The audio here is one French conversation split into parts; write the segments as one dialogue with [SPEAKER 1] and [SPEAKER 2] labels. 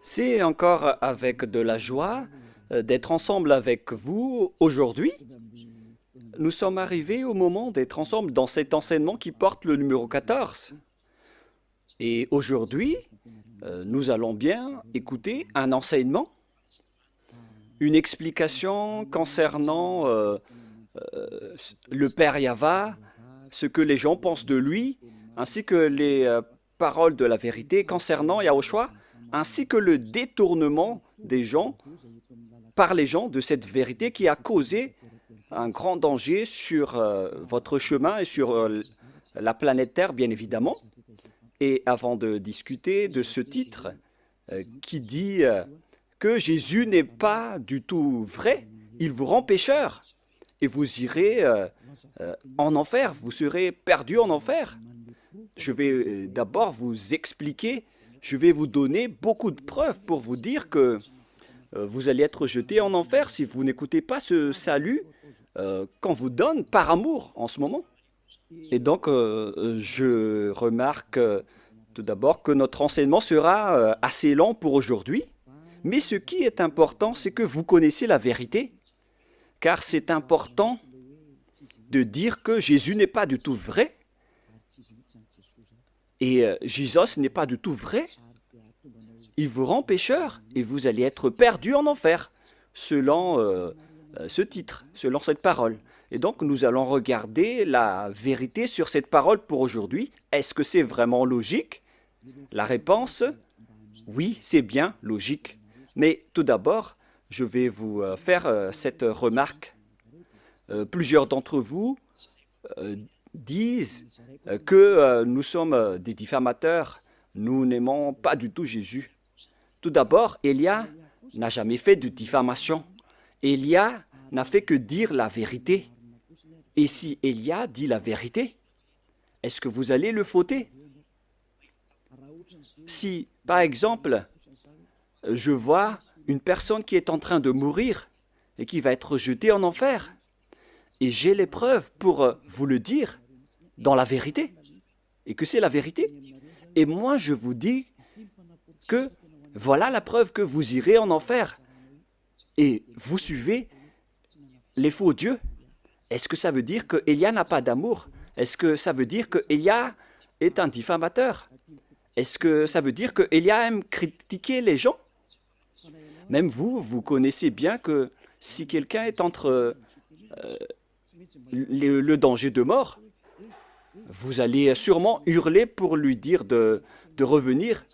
[SPEAKER 1] C'est encore avec de la joie d'être ensemble avec vous aujourd'hui. Nous sommes arrivés au moment d'être ensemble dans cet enseignement qui porte le numéro 14. Et aujourd'hui, nous allons bien écouter un enseignement, une explication concernant le Père Yahva, ce que les gens pensent de lui, ainsi que les paroles de la vérité concernant Yahushua, ainsi que le détournement des gens par les gens de cette vérité qui a causé un grand danger sur votre chemin et sur la planète Terre, bien évidemment. Et avant de discuter de ce titre qui dit que Jésus n'est pas du tout vrai, il vous rend pécheur et vous irez en enfer, vous serez perdu en enfer. Je vais d'abord vous expliquer, je vais vous donner beaucoup de preuves pour vous dire que vous allez être jeté en enfer si vous n'écoutez pas ce salut qu'on vous donne par amour en ce moment. Et donc, je remarque tout d'abord que notre enseignement sera assez lent pour aujourd'hui, mais ce qui est important, c'est que vous connaissez la vérité, car c'est important de dire que Jésus n'est pas du tout vrai, et Jésus n'est pas du tout vrai. Il vous rend pécheur, et vous allez être perdu en enfer, selon ce titre, selon cette parole. Et donc, nous allons regarder la vérité sur cette parole pour aujourd'hui. Est-ce que c'est vraiment logique? La réponse, oui, c'est bien logique. Mais tout d'abord, je vais vous faire cette remarque. Plusieurs d'entre vous disent que nous sommes des diffamateurs. Nous n'aimons pas du tout Jésus. Tout d'abord, Élia n'a jamais fait de diffamation. Élia n'a fait que dire la vérité. Et si Élia dit la vérité, est-ce que vous allez le fauter? Si, par exemple, je vois une personne qui est en train de mourir et qui va être jetée en enfer, et j'ai les preuves pour vous le dire dans la vérité, et que c'est la vérité, et moi je vous dis que voilà la preuve que vous irez en enfer, et vous suivez les faux dieux. Est-ce que ça veut dire que Élia n'a pas d'amour? Est-ce que ça veut dire que Élia est un diffamateur? Est-ce que ça veut dire que Élia aime critiquer les gens? Même vous, vous connaissez bien que si quelqu'un est entre le danger de mort, vous allez sûrement hurler pour lui dire de revenir,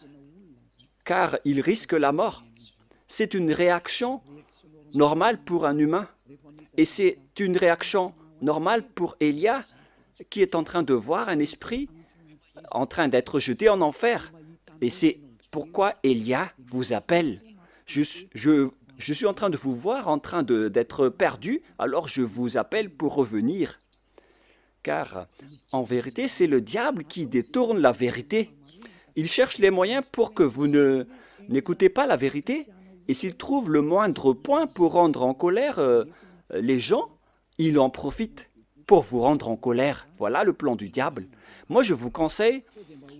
[SPEAKER 1] car il risque la mort. C'est une réaction normale pour un humain. Et c'est une réaction normale pour Élia qui est en train de voir un esprit en train d'être jeté en enfer. Et c'est pourquoi Élia vous appelle. Je suis en train de vous voir en train d'être perdu, alors je vous appelle pour revenir. Car en vérité, c'est le diable qui détourne la vérité. Il cherche les moyens pour que vous n'écoutez pas la vérité. Et s'il trouve le moindre point pour rendre en colère les gens, il en profite pour vous rendre en colère. Voilà le plan du diable. Moi, je vous conseille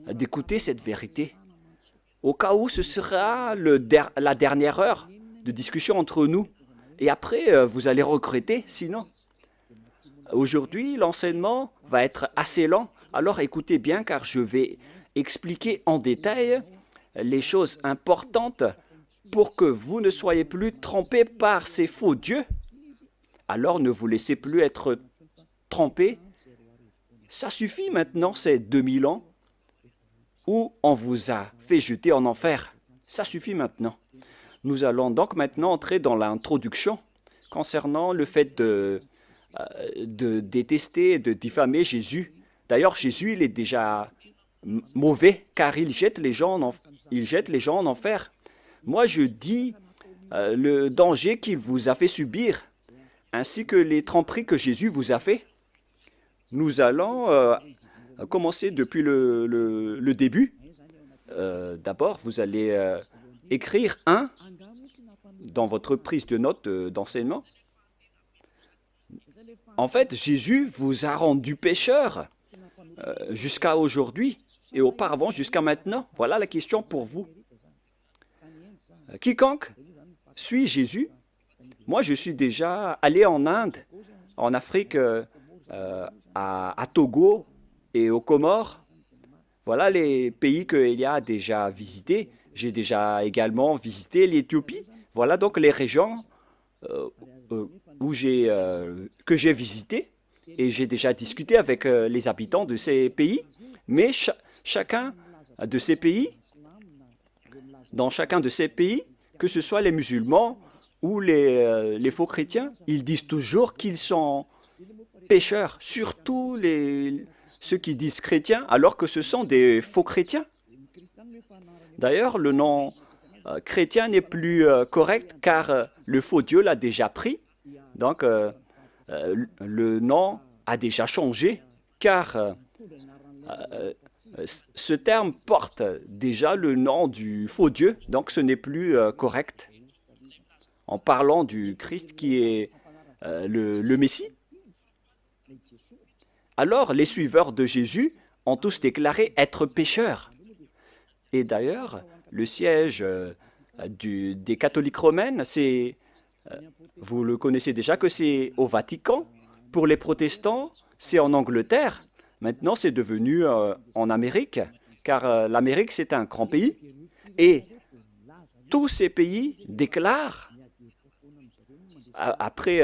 [SPEAKER 1] d'écouter cette vérité. Au cas où ce sera la dernière heure de discussion entre nous. Et après, vous allez regretter, sinon. Aujourd'hui, l'enseignement va être assez lent. Alors écoutez bien, car je vais expliquer en détail les choses importantes pour que vous ne soyez plus trompés par ces faux dieux. Alors ne vous laissez plus être trompés. Ça suffit maintenant, ces 2000 ans où on vous a fait jeter en enfer. Ça suffit maintenant. Nous allons donc maintenant entrer dans l'introduction concernant le fait de détester, de diffamer Jésus. D'ailleurs, Jésus, il est déjà mauvais car il jette les gens en enfer. Moi, je dis le danger qu'il vous a fait subir, ainsi que les tromperies que Jésus vous a fait. Nous allons commencer depuis le début. D'abord, vous allez écrire 1 dans votre prise de notes d'enseignement. En fait, Jésus vous a rendu pécheur jusqu'à aujourd'hui et auparavant jusqu'à maintenant. Voilà la question pour vous. quiconque suit Jésus, moi je suis déjà allé en Inde, en Afrique, à Togo et aux Comores. Voilà les pays que Elia a déjà visités. J'ai déjà également visité l'Éthiopie. Voilà donc les régions euh, euh, que j'ai visitées et j'ai déjà discuté avec les habitants de ces pays. Mais chacun de ces pays, dans chacun de ces pays, que ce soit les musulmans ou les faux chrétiens, ils disent toujours qu'ils sont pécheurs, surtout ceux qui disent chrétiens, alors que ce sont des faux chrétiens. D'ailleurs, le nom chrétien n'est plus correct car le faux Dieu l'a déjà pris. Donc, le nom a déjà changé car ce terme porte déjà le nom du faux Dieu, donc ce n'est plus correct en parlant du Christ qui est le Messie. Alors, les suiveurs de Jésus ont tous déclaré être pécheurs. Et d'ailleurs, le siège des catholiques romaines, vous le connaissez déjà que c'est au Vatican. Pour les protestants, c'est en Angleterre. Maintenant, c'est devenu en Amérique, car l'Amérique, c'est un grand pays. Et tous ces pays déclarent, après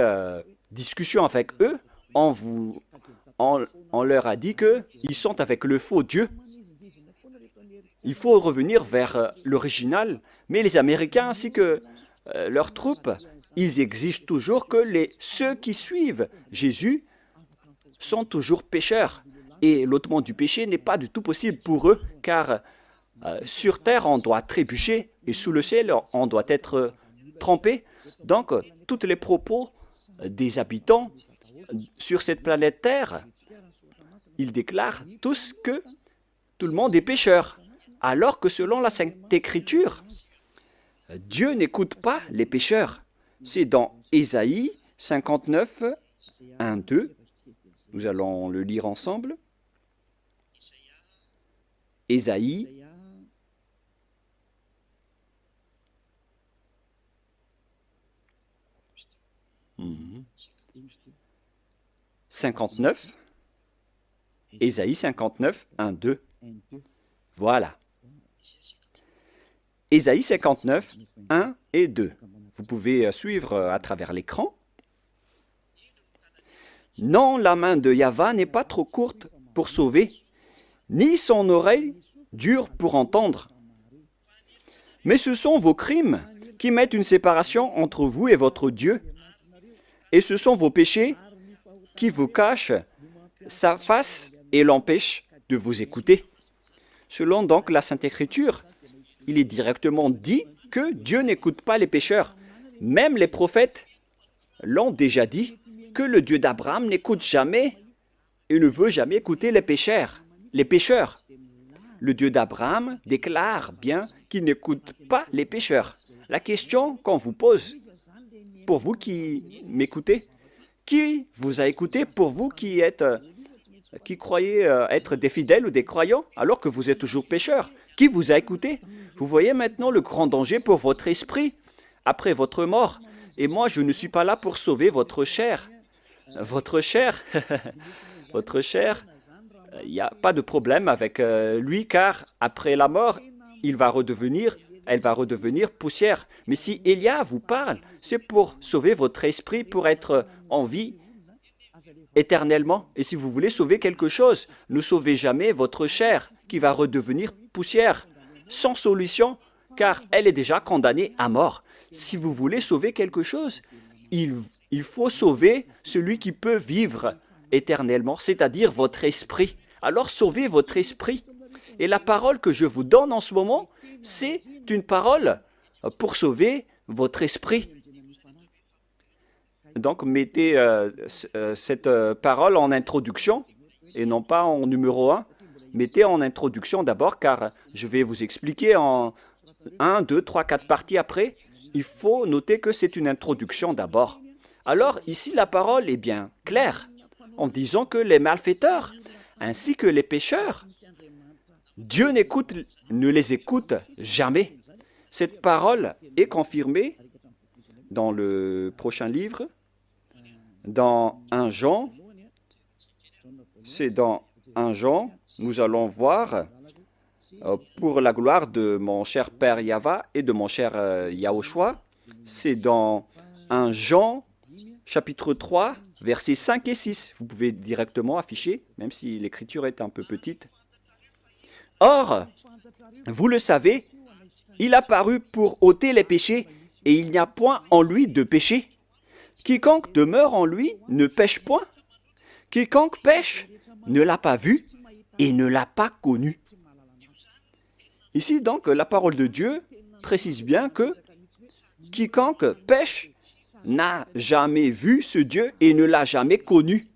[SPEAKER 1] discussion avec eux, on leur a dit qu'ils sont avec le faux Dieu. Il faut revenir vers l'original, mais les Américains ainsi que leurs troupes, ils exigent toujours que ceux qui suivent Jésus sont toujours pécheurs. Et l'ôtement du péché n'est pas du tout possible pour eux, car sur terre, on doit trébucher, et sous le ciel, on doit être trempé. Donc, tous les propos des habitants sur cette planète Terre, ils déclarent tous que tout le monde est pécheur. Alors que selon la Sainte Écriture, Dieu n'écoute pas les pécheurs. C'est dans Ésaïe 59, 1, 2. Nous allons le lire ensemble. Ésaïe 59. Ésaïe 59, 1, 2. Voilà. Ésaïe 59, 1 et 2. Vous pouvez suivre à travers l'écran. Non, la main de Yahva n'est pas trop courte pour sauver, ni son oreille dure pour entendre. Mais ce sont vos crimes qui mettent une séparation entre vous et votre Dieu. Et ce sont vos péchés qui vous cachent sa face et l'empêchent de vous écouter. Selon donc la Sainte Écriture, il est directement dit que Dieu n'écoute pas les pécheurs. Même les prophètes l'ont déjà dit, que le Dieu d'Abraham n'écoute jamais et ne veut jamais écouter les pécheurs. Le Dieu d'Abraham déclare bien qu'il n'écoute pas les pécheurs. La question qu'on vous pose, pour vous qui m'écoutez, qui vous a écouté pour vous qui croyez être des fidèles ou des croyants alors que vous êtes toujours pécheurs? Qui vous a écouté? Vous voyez maintenant le grand danger pour votre esprit après votre mort. Et moi, je ne suis pas là pour sauver votre chair. Votre chair, il n'y a pas de problème avec lui car après la mort, elle va redevenir poussière. Mais si Élia vous parle, c'est pour sauver votre esprit, pour être en vie éternellement. Et si vous voulez sauver quelque chose, ne sauvez jamais votre chair qui va redevenir poussière, sans solution, car elle est déjà condamnée à mort. Si vous voulez sauver quelque chose, il faut sauver celui qui peut vivre éternellement, c'est-à-dire votre esprit. Alors sauvez votre esprit. Et la parole que je vous donne en ce moment, c'est une parole pour sauver votre esprit. Donc mettez cette parole en introduction et non pas en numéro 1. Mettez en introduction d'abord car je vais vous expliquer en 1, 2, 3, 4 parties après. Il faut noter que c'est une introduction d'abord. Alors ici la parole est bien claire en disant que les malfaiteurs ainsi que les pécheurs, Dieu ne les écoute jamais. Cette parole est confirmée dans le prochain livre, dans 1 Jean. C'est dans 1 Jean, nous allons voir, pour la gloire de mon cher Père Yava et de mon cher Yahushua, c'est dans 1 Jean, chapitre 3, versets 5 et 6. Vous pouvez directement afficher, même si l'écriture est un peu petite. Or, vous le savez, il a paru pour ôter les péchés, et il n'y a point en lui de péché. Quiconque demeure en lui ne pêche point. Quiconque pêche ne l'a pas vu et ne l'a pas connu. Ici, donc, la parole de Dieu précise bien que quiconque pêche n'a jamais vu ce Dieu et ne l'a jamais connu.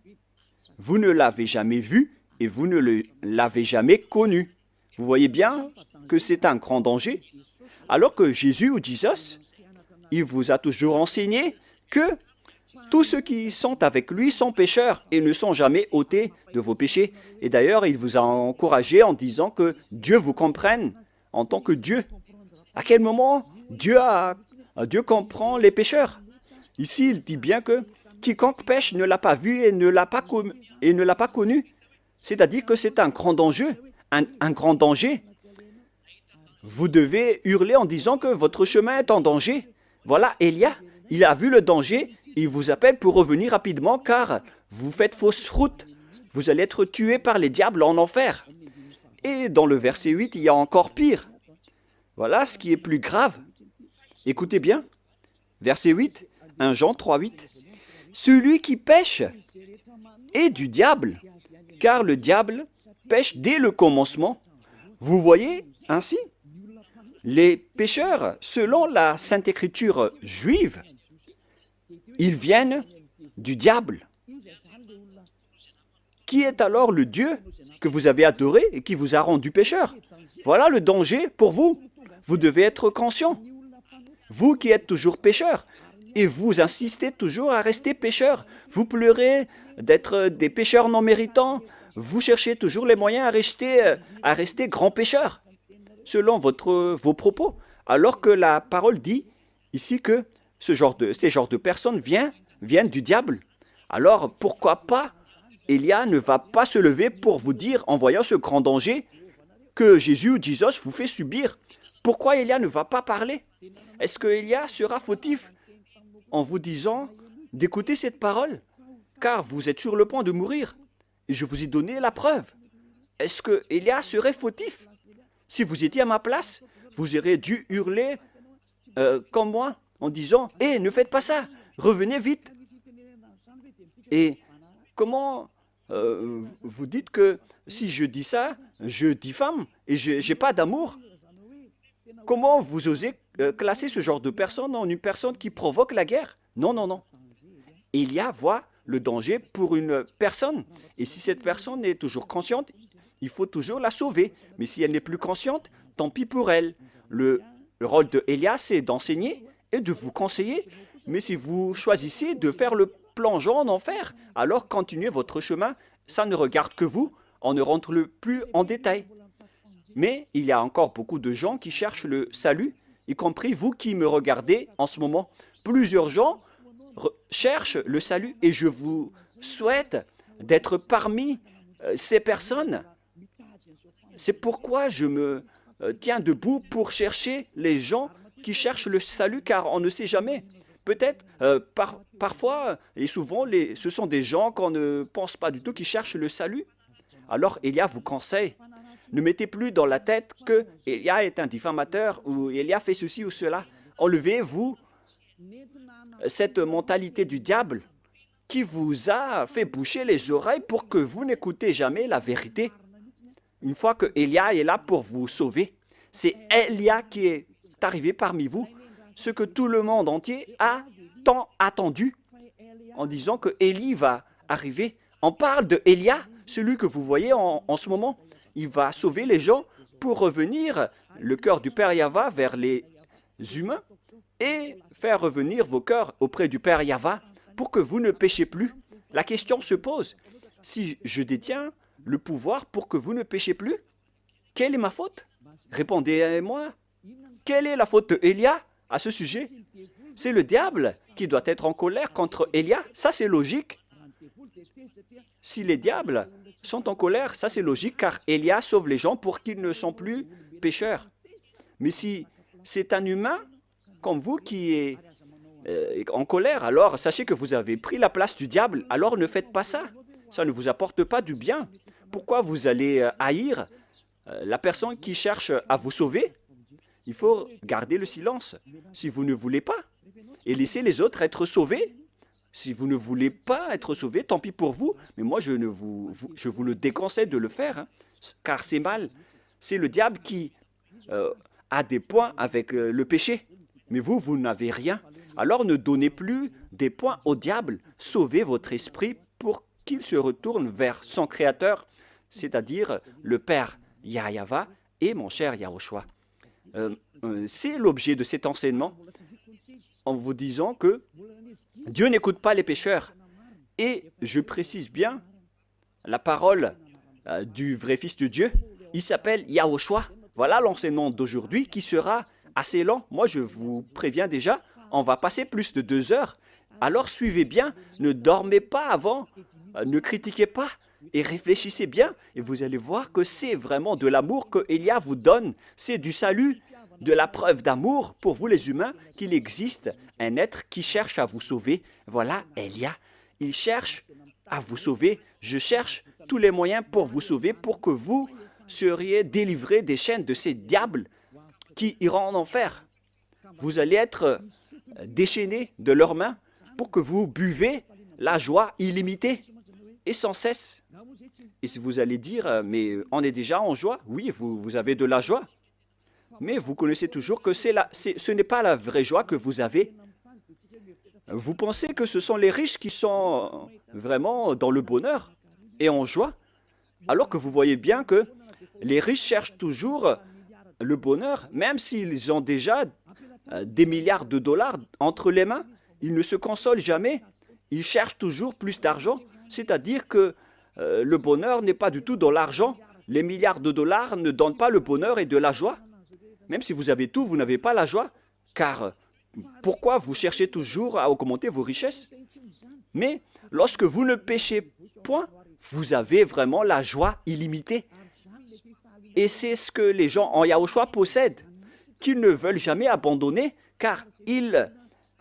[SPEAKER 1] Vous ne l'avez jamais vu et vous ne l'avez jamais connu. Vous voyez bien que c'est un grand danger. Alors que Jésus ou Jesus, il vous a toujours enseigné que tous ceux qui sont avec lui sont pécheurs et ne sont jamais ôtés de vos péchés. Et d'ailleurs, il vous a encouragé en disant que Dieu vous comprenne en tant que Dieu. À quel moment Dieu comprend les pécheurs? Ici, il dit bien que quiconque pêche ne l'a pas vu et ne l'a pas connu. C'est-à-dire que c'est un grand danger. Un grand danger. Vous devez hurler en disant que votre chemin est en danger. Voilà, Élia, il a vu le danger, il vous appelle pour revenir rapidement car vous faites fausse route. Vous allez être tué par les diables en enfer. Et dans le verset 8, il y a encore pire. Voilà ce qui est plus grave. Écoutez bien, verset 8, 1 Jean 3, 8. Celui qui pêche est du diable, car le diable pêche dès le commencement. Vous voyez ainsi, les pécheurs, selon la Sainte Écriture juive, ils viennent du diable. Qui est alors le Dieu que vous avez adoré et qui vous a rendu pécheur? Voilà le danger pour vous. Vous devez être conscient. Vous qui êtes toujours pécheur, et vous insistez toujours à rester pécheur. Vous pleurez d'être des pécheurs non méritants. Vous cherchez toujours les moyens à rester grand pécheur, selon vos propos. Alors que la parole dit ici que ces genres de personnes viennent du diable. Alors pourquoi pas Élia ne va pas se lever pour vous dire, en voyant ce grand danger, que Jésus ou Jesus vous fait subir? Pourquoi Élia ne va pas parler? Est-ce que Élia sera fautif en vous disant d'écouter cette parole? Car vous êtes sur le point de mourir. Et je vous ai donné la preuve. Est-ce que Élia serait fautif? Si vous étiez à ma place, vous auriez dû hurler comme moi, en disant « Hé, ne faites pas ça, revenez vite !» Et comment vous dites que si je dis ça, je diffame et je n'ai pas d'amour? Comment vous osez classer ce genre de personne en une personne qui provoque la guerre? Non, non, non. Élia voit le danger pour une personne. Et si cette personne est toujours consciente, il faut toujours la sauver. Mais si elle n'est plus consciente, tant pis pour elle. Le rôle de Élia, c'est d'enseigner et de vous conseiller. Mais si vous choisissez de faire le plongeon en enfer, alors continuez votre chemin. Ça ne regarde que vous. On ne rentre plus en détail. Mais il y a encore beaucoup de gens qui cherchent le salut, y compris vous qui me regardez en ce moment. Plusieurs gens cherchent le salut et je vous souhaite d'être parmi ces personnes. C'est pourquoi je me tiens debout pour chercher les gens qui cherchent le salut, car on ne sait jamais. Peut-être, parfois et souvent, ce sont des gens qu'on ne pense pas du tout qui cherchent le salut. Alors, Élia vous conseille, ne mettez plus dans la tête que Élia est un diffamateur ou Élia fait ceci ou cela. Enlevez-vous cette mentalité du diable qui vous a fait boucher les oreilles pour que vous n'écoutez jamais la vérité. Une fois que Élia est là pour vous sauver, c'est Élia qui est arrivé parmi vous, ce que tout le monde entier a tant attendu, en disant que Élie va arriver. On parle de Élia, celui que vous voyez en ce moment. Il va sauver les gens pour revenir le cœur du Père Yahva vers les humains et faire revenir vos cœurs auprès du Père Yahva pour que vous ne péchez plus. La question se pose, si je détiens le pouvoir pour que vous ne péchez plus, quelle est ma faute? Répondez-moi. Quelle est la faute d'Élia à ce sujet? C'est le diable qui doit être en colère contre Élia. Ça, c'est logique. Si les diables sont en colère, ça c'est logique, car Élia sauve les gens pour qu'ils ne sont plus pécheurs. Mais si c'est un humain comme vous qui est en colère, alors sachez que vous avez pris la place du diable, alors ne faites pas ça. Ça ne vous apporte pas du bien. Pourquoi vous allez haïr la personne qui cherche à vous sauver? Il faut garder le silence si vous ne voulez pas et laisser les autres être sauvés. Si vous ne voulez pas être sauvé, tant pis pour vous, mais moi je vous le déconseille de le faire, hein, car c'est mal. C'est le diable qui a des points avec le péché, mais vous n'avez rien. Alors ne donnez plus des points au diable, sauvez votre esprit pour qu'il se retourne vers son Créateur, c'est-à-dire le Père Yahweh et mon cher Yahushua. C'est l'objet de cet enseignement, en vous disant que Dieu n'écoute pas les pécheurs. Et je précise bien, la parole du vrai Fils de Dieu, il s'appelle Yahushua. Voilà l'enseignement d'aujourd'hui qui sera assez lent. Moi, je vous préviens déjà, on va passer plus de 2 heures. Alors suivez bien, ne dormez pas avant, ne critiquez pas et réfléchissez bien. Et vous allez voir que c'est vraiment de l'amour que Élia vous donne. C'est du salut, de la preuve d'amour pour vous les humains qu'il existe un être qui cherche à vous sauver. Voilà Élia, il cherche à vous sauver. Je cherche tous les moyens pour vous sauver, pour que vous seriez délivrés des chaînes de ces diables qui iront en enfer. Vous allez être déchaînés de leurs mains pour que vous buvez la joie illimitée et sans cesse. Et si vous allez dire, mais on est déjà en joie, oui, vous avez de la joie. Mais vous connaissez toujours que ce n'est pas la vraie joie que vous avez. Vous pensez que ce sont les riches qui sont vraiment dans le bonheur et en joie, alors que vous voyez bien que les riches cherchent toujours le bonheur, même s'ils ont déjà des milliards de dollars entre les mains, ils ne se consolent jamais, ils cherchent toujours plus d'argent, c'est-à-dire que le bonheur n'est pas du tout dans l'argent. Les milliards de dollars ne donnent pas le bonheur et de la joie. Même si vous avez tout, vous n'avez pas la joie, car pourquoi vous cherchez toujours à augmenter vos richesses? Mais lorsque vous ne péchez point, vous avez vraiment la joie illimitée. Et c'est ce que les gens en Yahushua possèdent, qu'ils ne veulent jamais abandonner, car ils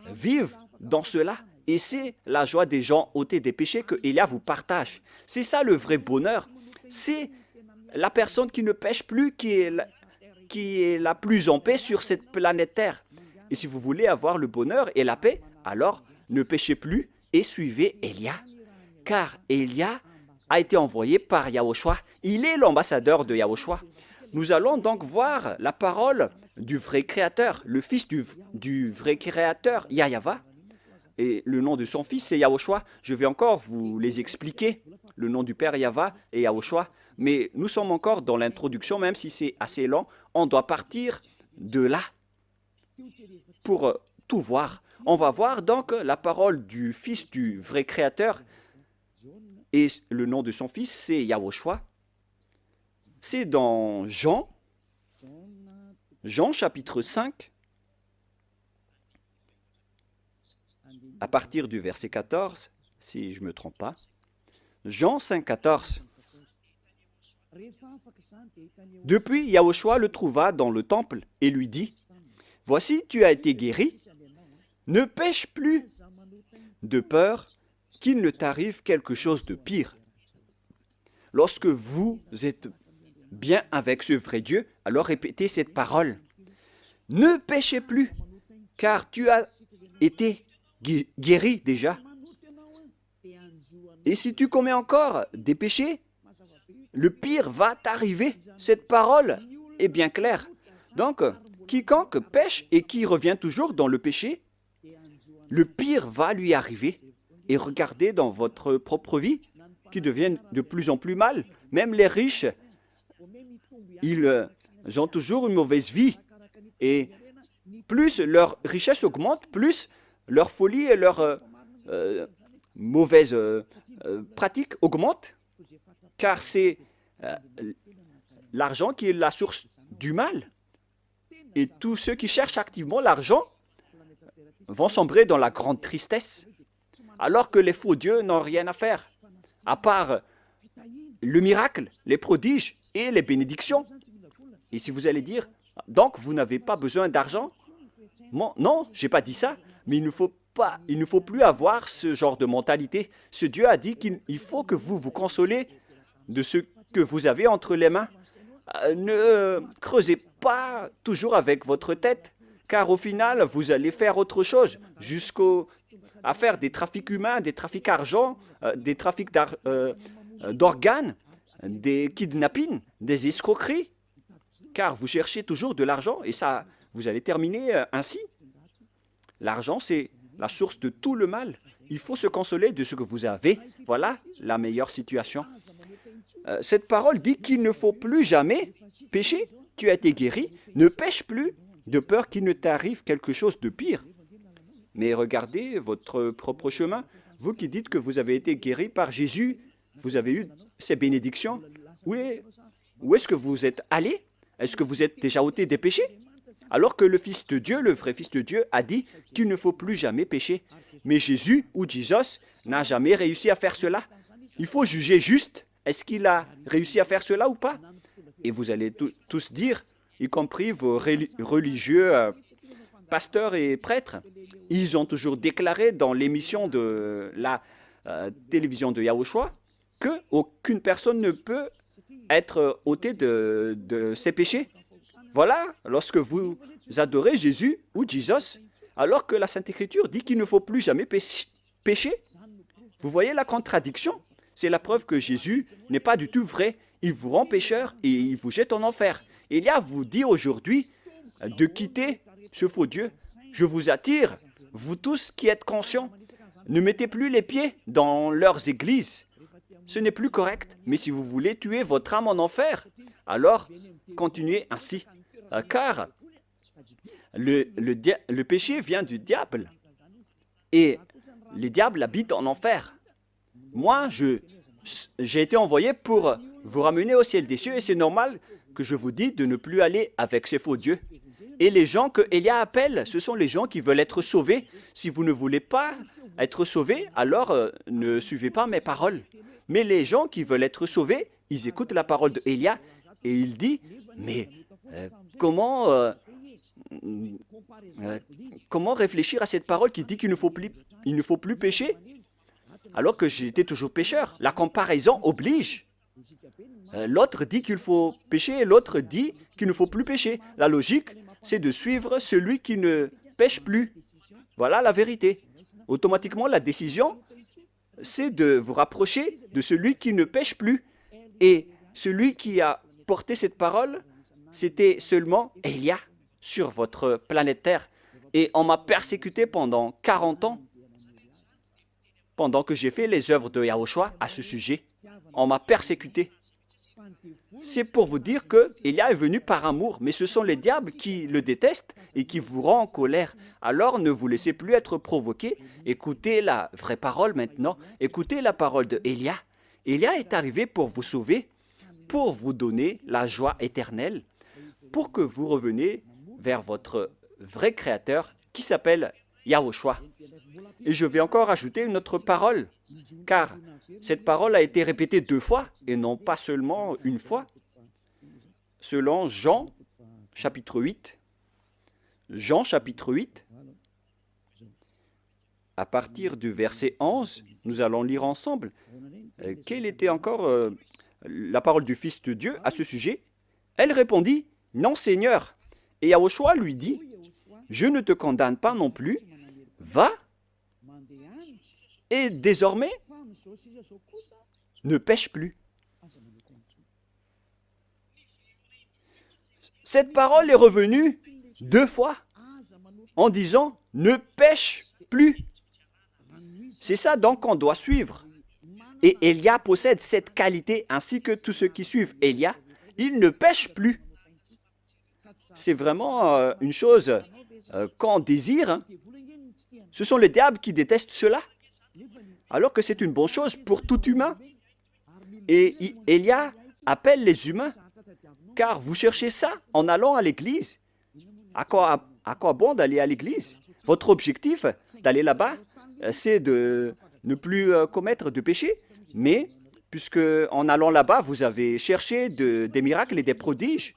[SPEAKER 1] vivent dans cela. Et c'est la joie des gens ôtés des péchés que Élia vous partage. C'est ça le vrai bonheur. C'est la personne qui ne pêche plus, qui est la plus en paix sur cette planète Terre. Et si vous voulez avoir le bonheur et la paix, alors ne péchez plus et suivez Élia. Car Élia a été envoyé par Yahushua. Il est l'ambassadeur de Yahushua. Nous allons donc voir la parole du vrai Créateur, le Fils du vrai Créateur, Yahweh. Et le nom de son Fils, c'est Yahushua. Je vais encore vous les expliquer, le nom du Père Yahweh et Yahushua. Mais nous sommes encore dans l'introduction, même si c'est assez lent. On doit partir de là pour tout voir. On va voir donc la parole du Fils du vrai Créateur. Et le nom de son Fils, c'est Yahushua. C'est dans Jean chapitre 5, à partir du verset 14, si je ne me trompe pas. Jean 5, 14. Depuis, Yahushua le trouva dans le temple et lui dit, « Voici, tu as été guéri, ne pêche plus, de peur qu'il ne t'arrive quelque chose de pire. » Lorsque vous êtes bien avec ce vrai Dieu, alors répétez cette parole. « Ne péchez plus, car tu as été guéri déjà. Et si tu commets encore des péchés, le pire va t'arriver. » Cette parole est bien claire. Donc, quiconque pêche et qui revient toujours dans le péché, le pire va lui arriver. Et regardez dans votre propre vie, qui devient de plus en plus mal. Même les riches, ils ont toujours une mauvaise vie. Et plus leur richesse augmente, plus leur folie et leur mauvaise pratique augmentent. Car c'est l'argent qui est la source du mal. Et tous ceux qui cherchent activement l'argent vont sombrer dans la grande tristesse, alors que les faux dieux n'ont rien à faire, à part le miracle, les prodiges et les bénédictions. Et si vous allez dire, donc vous n'avez pas besoin d'argent? Non, je n'ai pas dit ça, mais il ne faut plus avoir ce genre de mentalité. Ce Dieu a dit qu'il faut que vous vous consolez de ce que vous avez entre les mains. Ne creusez pas toujours avec votre tête, car au final, vous allez faire autre chose, jusqu'à faire des trafics humains, des trafics d'argent, des trafics d'organes, des kidnappings, des escroqueries, car vous cherchez toujours de l'argent et ça, vous allez terminer ainsi. L'argent, c'est la source de tout le mal. Il faut se consoler de ce que vous avez. Voilà la meilleure situation. Cette parole dit qu'il ne faut plus jamais pécher. Tu as été guéri, ne pêche plus, de peur qu'il ne t'arrive quelque chose de pire. Mais regardez votre propre chemin. Vous qui dites que vous avez été guéri par Jésus, vous avez eu ces bénédictions. Où est-ce que vous êtes allé? Est-ce que vous êtes déjà ôté des péchés? Alors que le Fils de Dieu, le vrai Fils de Dieu, a dit qu'il ne faut plus jamais pécher. Mais Jésus ou Jesus n'a jamais réussi à faire cela. Il faut juger juste. Est-ce qu'il a réussi à faire cela ou pas? Et vous allez tous dire, y compris vos religieux pasteurs et prêtres, ils ont toujours déclaré dans l'émission de la télévision de Yahushua qu'aucune personne ne peut être ôtée de ses péchés. Voilà, lorsque vous adorez Jésus ou Jesus, alors que la Sainte Écriture dit qu'il ne faut plus jamais pécher. Vous voyez la contradiction? C'est la preuve que Jésus n'est pas du tout vrai. Il vous rend pécheur et il vous jette en enfer. Élia vous dit aujourd'hui de quitter ce faux Dieu. Je vous attire, vous tous qui êtes conscients, ne mettez plus les pieds dans leurs églises. Ce n'est plus correct, mais si vous voulez tuer votre âme en enfer, alors continuez ainsi. Car le péché vient du diable et le diable habite en enfer. Moi, j'ai été envoyé pour vous ramener au ciel des cieux et c'est normal que je vous dis de ne plus aller avec ces faux dieux. Et les gens que Élia appelle, ce sont les gens qui veulent être sauvés. Si vous ne voulez pas être sauvés, alors ne suivez pas mes paroles. Mais les gens qui veulent être sauvés, ils écoutent la parole de Élia et il dit, mais comment réfléchir à cette parole qui dit qu'il ne faut plus pécher alors que j'étais toujours pécheur? La comparaison oblige. L'autre dit qu'il faut pécher et l'autre dit qu'il ne faut plus pécher. La logique, c'est de suivre celui qui ne pêche plus. Voilà la vérité. Automatiquement, la décision, c'est de vous rapprocher de celui qui ne pêche plus. Et celui qui a porté cette parole, c'était seulement Élia sur votre planète Terre. Et on m'a persécuté pendant 40 ans, pendant que j'ai fait les œuvres de Yahushua à ce sujet. On m'a persécuté. C'est pour vous dire que Élia est venu par amour, mais ce sont les diables qui le détestent et qui vous rendent en colère. Alors ne vous laissez plus être provoqué. Écoutez la vraie parole maintenant. Écoutez la parole de Élia. Élia est arrivé pour vous sauver, pour vous donner la joie éternelle, pour que vous reveniez vers votre vrai Créateur qui s'appelle Yahushua. Et je vais encore ajouter une autre parole, car cette parole a été répétée 2 fois et non pas seulement une fois. Selon Jean, chapitre 8, Jean, chapitre 8, à partir du verset 11, nous allons lire ensemble. Quelle était encore la parole du Fils de Dieu à ce sujet? Elle répondit, « Non, Seigneur. » Et Yahushua lui dit, « Je ne te condamne pas non plus. Va, et désormais, ne pêche plus. » Cette parole est revenue 2 fois en disant « Ne pêche plus ». C'est ça donc qu'on doit suivre. Et Élia possède cette qualité ainsi que tous ceux qui suivent Élia. Il ne pêche plus. C'est vraiment une chose qu'on désire. Hein. Ce sont les diables qui détestent cela. Alors que c'est une bonne chose pour tout humain. Et Élia appelle les humains, car vous cherchez ça en allant à l'église. À quoi bon d'aller à l'église? Votre objectif d'aller là-bas, c'est de ne plus commettre de péché. Mais puisque en allant là-bas, vous avez cherché des miracles et des prodiges,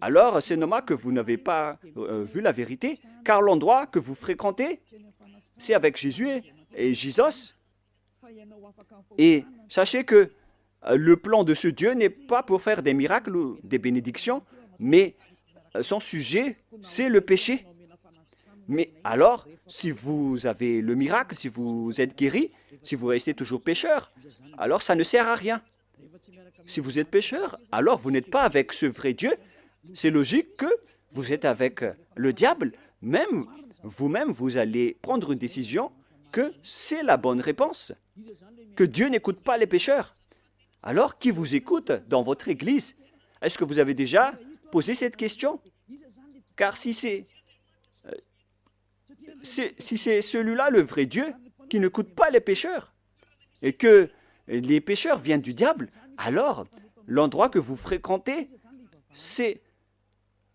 [SPEAKER 1] alors c'est normal que vous n'avez pas vu la vérité, car l'endroit que vous fréquentez, c'est avec Jésus et Jésus. Et sachez que le plan de ce Dieu n'est pas pour faire des miracles ou des bénédictions, mais son sujet, c'est le péché. Mais alors, si vous avez le miracle, si vous êtes guéri, si vous restez toujours pécheur, alors ça ne sert à rien. Si vous êtes pécheur, alors vous n'êtes pas avec ce vrai Dieu. C'est logique que vous êtes avec le diable. Même vous-même, vous allez prendre une décision que c'est la bonne réponse, que Dieu n'écoute pas les pécheurs. Alors, qui vous écoute dans votre église? Est-ce que vous avez déjà posé cette question? Car si c'est celui-là le vrai Dieu qui n'écoute pas les pécheurs et que les pécheurs viennent du diable, alors l'endroit que vous fréquentez, c'est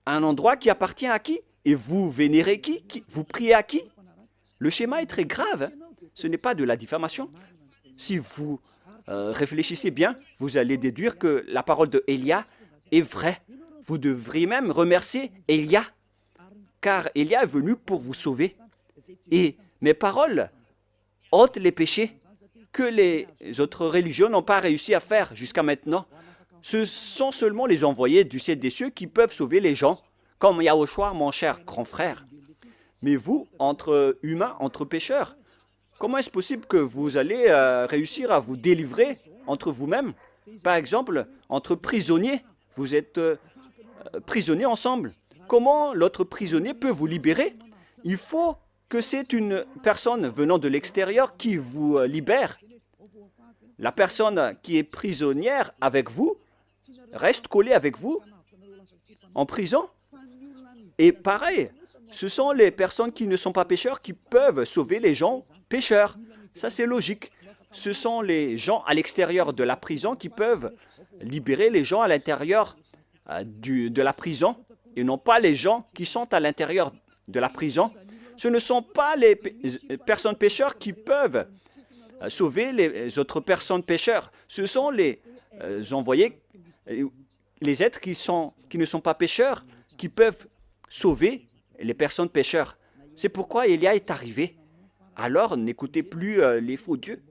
[SPEAKER 1] un endroit qui appartient à qui? Et vous vénérez qui? Vous priez à qui? Le schéma est très grave. Ce n'est pas de la diffamation. Si vous réfléchissez bien, vous allez déduire que la parole de Élia est vraie. Vous devriez même remercier Élia, car Élia est venu pour vous sauver. Et mes paroles ôtent les péchés que les autres religions n'ont pas réussi à faire jusqu'à maintenant. Ce sont seulement les envoyés du ciel des cieux qui peuvent sauver les gens, comme Yahushua, mon cher grand frère. Mais vous, entre humains, entre pécheurs, comment est-ce possible que vous allez réussir à vous délivrer entre vous-mêmes? Par exemple, entre prisonniers, vous êtes prisonniers ensemble. Comment l'autre prisonnier peut vous libérer? Il faut que c'est une personne venant de l'extérieur qui vous libère. La personne qui est prisonnière avec vous reste collée avec vous en prison. Et pareil, ce sont les personnes qui ne sont pas pécheurs qui peuvent sauver les gens pécheurs. Ça, c'est logique. Ce sont les gens à l'extérieur de la prison qui peuvent libérer les gens à l'intérieur de la prison et non pas les gens qui sont à l'intérieur de la prison. Ce ne sont pas les personnes pécheurs qui peuvent sauver les autres personnes pécheurs. Ce sont les envoyés, les êtres qui ne sont pas pécheurs, qui peuvent sauver les personnes pécheurs. C'est pourquoi Élia est arrivé. Alors, n'écoutez plus les faux dieux,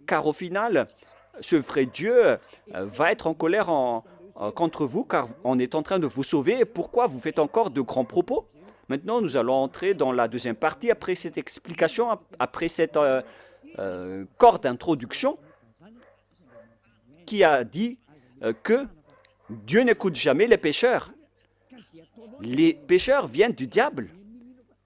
[SPEAKER 1] car au final, ce vrai Dieu va être en colère contre vous, car on est en train de vous sauver. Pourquoi vous faites encore de grands propos? Maintenant, nous allons entrer dans la deuxième partie, après cette explication, après cette corps d'introduction, qui a dit que Dieu n'écoute jamais les pécheurs. Les pécheurs viennent du diable.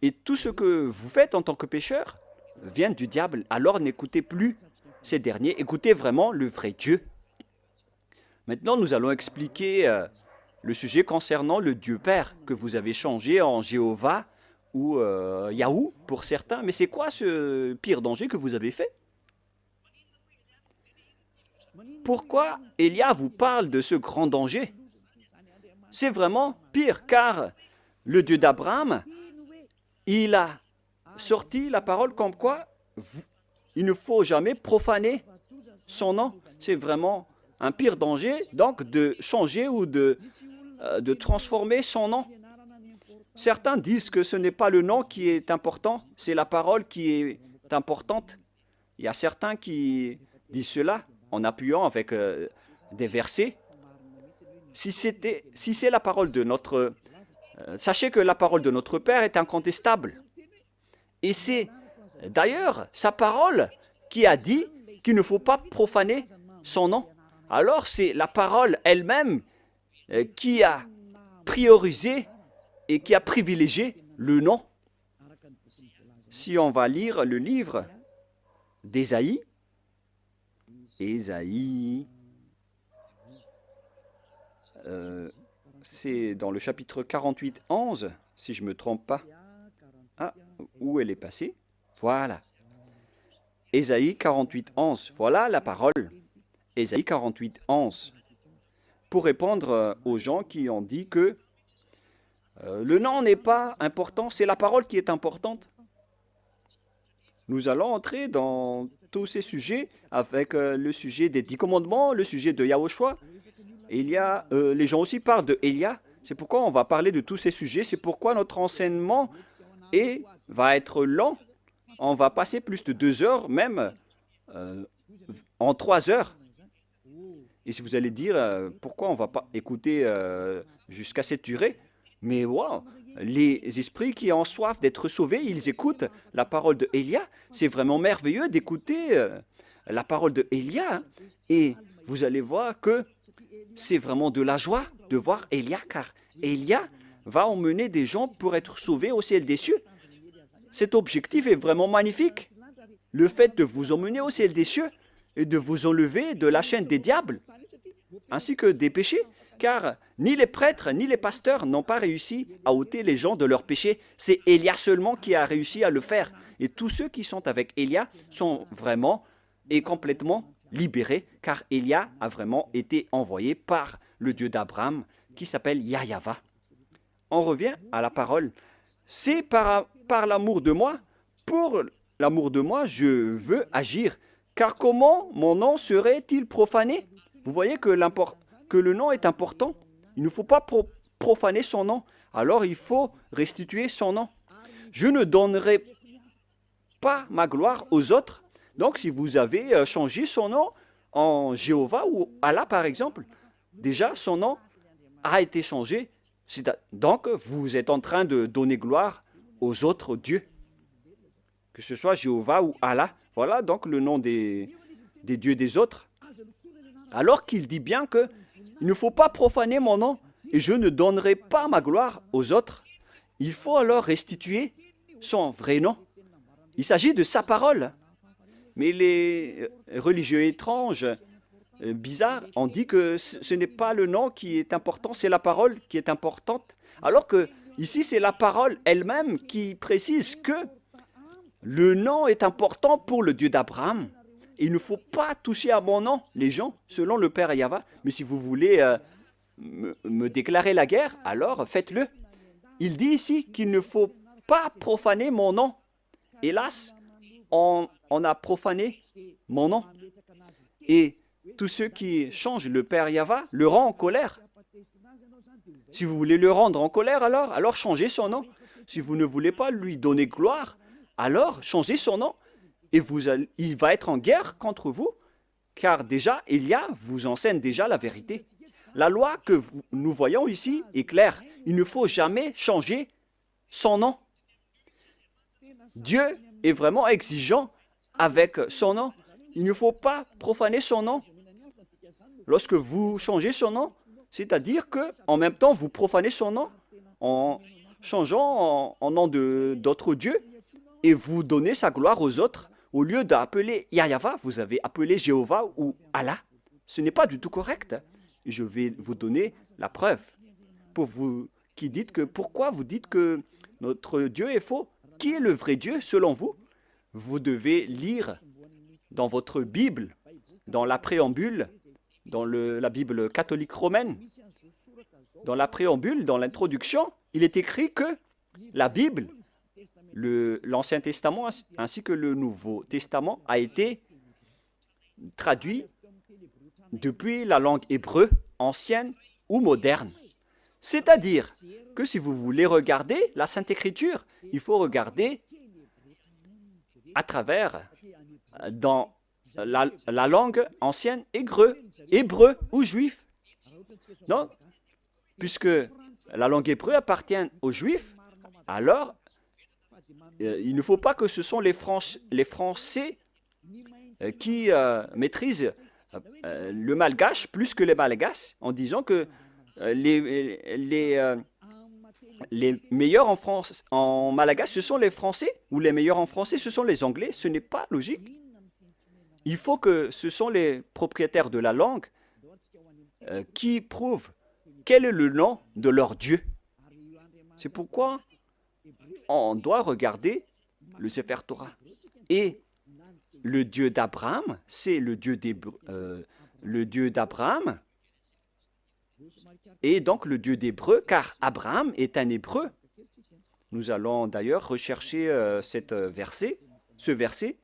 [SPEAKER 1] Et tout ce que vous faites en tant que pécheur vient du diable. Alors n'écoutez plus ces derniers, écoutez vraiment le vrai Dieu. Maintenant, nous allons expliquer le sujet concernant le Dieu Père que vous avez changé en Jéhovah ou Yahou pour certains. Mais c'est quoi ce pire danger que vous avez fait? Pourquoi Élia vous parle de ce grand danger? C'est vraiment pire, car le Dieu d'Abraham, il a sorti la parole comme quoi il ne faut jamais profaner son nom. C'est vraiment un pire danger, donc, de changer ou de transformer son nom. Certains disent que ce n'est pas le nom qui est important, c'est la parole qui est importante. Il y a certains qui disent cela en appuyant avec des versets. Si c'est la parole de notre... sachez que la parole de notre Père est incontestable. Et c'est d'ailleurs sa parole qui a dit qu'il ne faut pas profaner son nom. Alors c'est la parole elle-même qui a priorisé et qui a privilégié le nom. Si on va lire le livre d'Ésaïe, c'est dans le chapitre 48, 11, si je ne me trompe pas. Ah, où elle est passée? Voilà. Ésaïe 48, 11. Voilà la parole. Ésaïe 48, 11. Pour répondre aux gens qui ont dit que Le nom n'est pas important, c'est la parole qui est importante. Nous allons entrer dans tous ces sujets avec le sujet des 10 commandements, le sujet de Yahushua. Les gens aussi parlent de Elia. C'est pourquoi on va parler de tous ces sujets. C'est pourquoi notre enseignement va être lent. On va passer plus de 2 heures, même en 3 heures. Et si vous allez dire pourquoi on ne va pas écouter jusqu'à cette durée, mais wow, les esprits qui ont soif d'être sauvés, ils écoutent la parole de Elia. C'est vraiment merveilleux d'écouter la parole de Elia. Hein. Et vous allez voir que c'est vraiment de la joie de voir Elia, car Elia va emmener des gens pour être sauvés au ciel des cieux. Cet objectif est vraiment magnifique. Le fait de vous emmener au ciel des cieux et de vous enlever de la chaîne des diables, ainsi que des péchés, car ni les prêtres ni les pasteurs n'ont pas réussi à ôter les gens de leurs péchés. C'est Élia seulement qui a réussi à le faire. Et tous ceux qui sont avec Élia sont vraiment et complètement libérés, car Élia a vraiment été envoyé par le Dieu d'Abraham, qui s'appelle Yahweh. On revient à la parole. C'est par l'amour de moi, pour l'amour de moi, je veux agir. Car comment mon nom serait-il profané? Vous voyez que le nom est important. Il ne faut pas profaner son nom. Alors il faut restituer son nom. Je ne donnerai pas ma gloire aux autres. Donc si vous avez changé son nom en Jéhovah ou Allah par exemple, déjà son nom a été changé. Donc vous êtes en train de donner gloire aux autres dieux. Que ce soit Jéhovah ou Allah. Voilà donc le nom des dieux des autres. Alors qu'il dit bien que il ne faut pas profaner mon nom et je ne donnerai pas ma gloire aux autres. Il faut alors restituer son vrai nom. Il s'agit de sa parole. Mais les religieux étranges, bizarres, ont dit que ce n'est pas le nom qui est important, c'est la parole qui est importante. Alors que ici, c'est la parole elle-même qui précise que le nom est important pour le Dieu d'Abraham. Il ne faut pas toucher à mon nom, les gens, selon le Père Yahweh. Mais si vous voulez me déclarer la guerre, alors faites-le. Il dit ici qu'il ne faut pas profaner mon nom. Hélas, on a profané mon nom. Et tous ceux qui changent le Père Yahweh le rend en colère. Si vous voulez le rendre en colère, alors changez son nom. Si vous ne voulez pas lui donner gloire, alors changez son nom. Et il va être en guerre contre vous, car déjà, Élia vous enseigne déjà la vérité. La loi que nous voyons ici est claire. Il ne faut jamais changer son nom. Dieu est vraiment exigeant avec son nom. Il ne faut pas profaner son nom. Lorsque vous changez son nom, c'est-à-dire qu'en même temps, vous profanez son nom en changeant en nom d'autres dieux et vous donnez sa gloire aux autres. Au lieu d'appeler Yahweh, vous avez appelé Jéhovah ou Allah. Ce n'est pas du tout correct. Je vais vous donner la preuve. Pour vous qui dites que, pourquoi vous dites que notre Dieu est faux? Qui est le vrai Dieu selon vous? Vous devez lire dans votre Bible, dans la préambule, dans la Bible catholique romaine, dans la préambule, dans l'introduction, il est écrit que la Bible, l'Ancien Testament ainsi que le Nouveau Testament a été traduit depuis la langue hébreu ancienne ou moderne. C'est-à-dire que si vous voulez regarder la Sainte Écriture, il faut regarder à travers dans la langue ancienne hébreu ou juif. Donc, puisque la langue hébreu appartient aux juifs, alors il ne faut pas que ce sont les Français qui maîtrisent le malgache plus que les malgaches en disant que les meilleurs en malgache, ce sont les Français, ou les meilleurs en français, ce sont les Anglais. Ce n'est pas logique. Il faut que ce sont les propriétaires de la langue qui prouvent quel est le nom de leur Dieu. C'est pourquoi on doit regarder le Sefer Torah. Et le Dieu d'Abraham, c'est le Dieu d'Abraham. est donc le Dieu d'Hébreu, car Abraham est un Hébreu. Nous allons d'ailleurs rechercher ce verset.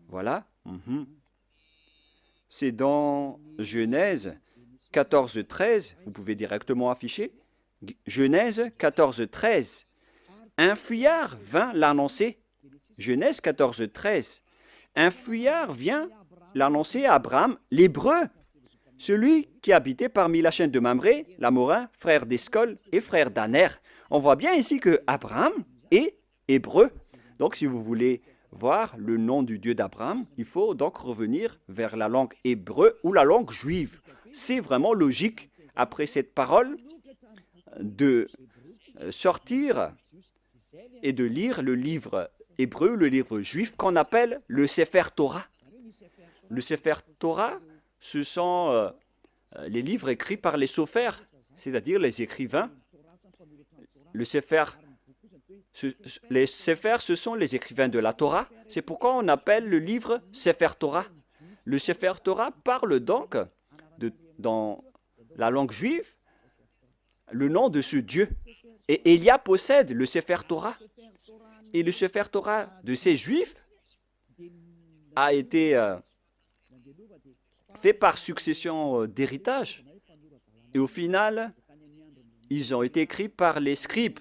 [SPEAKER 1] Voilà. C'est dans Genèse 14, 13. Vous pouvez directement afficher. Genèse 14, 13. Un fuyard vint l'annoncer. Genèse 14, 13. Un fuyard vient l'annoncer à Abraham, l'Hébreu, celui qui habitait parmi la chaîne de Mamré, l'Amorin, frère d'Escol et frère d'Aner. On voit bien ici que Abraham est hébreu. Donc, si vous voulez voir le nom du Dieu d'Abraham, il faut donc revenir vers la langue hébreu ou la langue juive. C'est vraiment logique, après cette parole, de sortir et de lire le livre hébreu, le livre juif, qu'on appelle le Sefer Torah. Le Sefer Torah, ce sont les livres écrits par les sophères, c'est-à-dire les écrivains. Les Sephers, ce sont les écrivains de la Torah. C'est pourquoi on appelle le livre Sefer Torah. Le Sefer Torah parle donc, dans la langue juive, le nom de ce Dieu. Et Élia possède le Sefer Torah. Et le Sefer Torah de ces Juifs a été fait par succession d'héritage. Et au final, ils ont été écrits par les scribes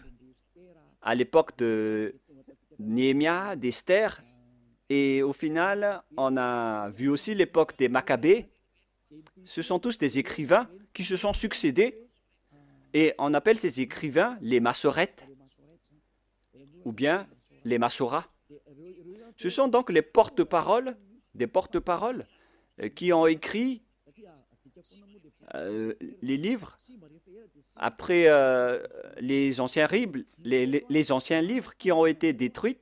[SPEAKER 1] à l'époque de Néhémia, d'Esther. Et au final, on a vu aussi l'époque des Maccabées. Ce sont tous des écrivains qui se sont succédés. Et on appelle ces écrivains les Massorètes ou bien les Massoras. Ce sont donc les porte-paroles, des porte-paroles qui ont écrit les livres après les anciens livres qui ont été détruits.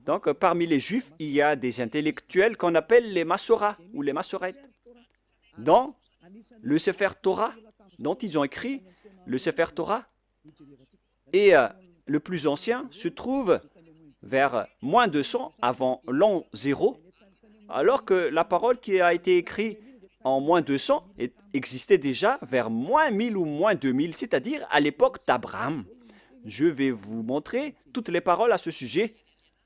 [SPEAKER 1] Donc, parmi les Juifs, il y a des intellectuels qu'on appelle les Massoras ou les Massorètes. Dans le Sefer Torah, dont ils ont écrit le Sefer Torah, et le plus ancien se trouve vers moins 200 avant l'an 0, alors que la parole qui a été écrite en moins 200 existait déjà vers moins 1000 ou moins 2000, c'est-à-dire à l'époque d'Abraham. Je vais vous montrer toutes les paroles à ce sujet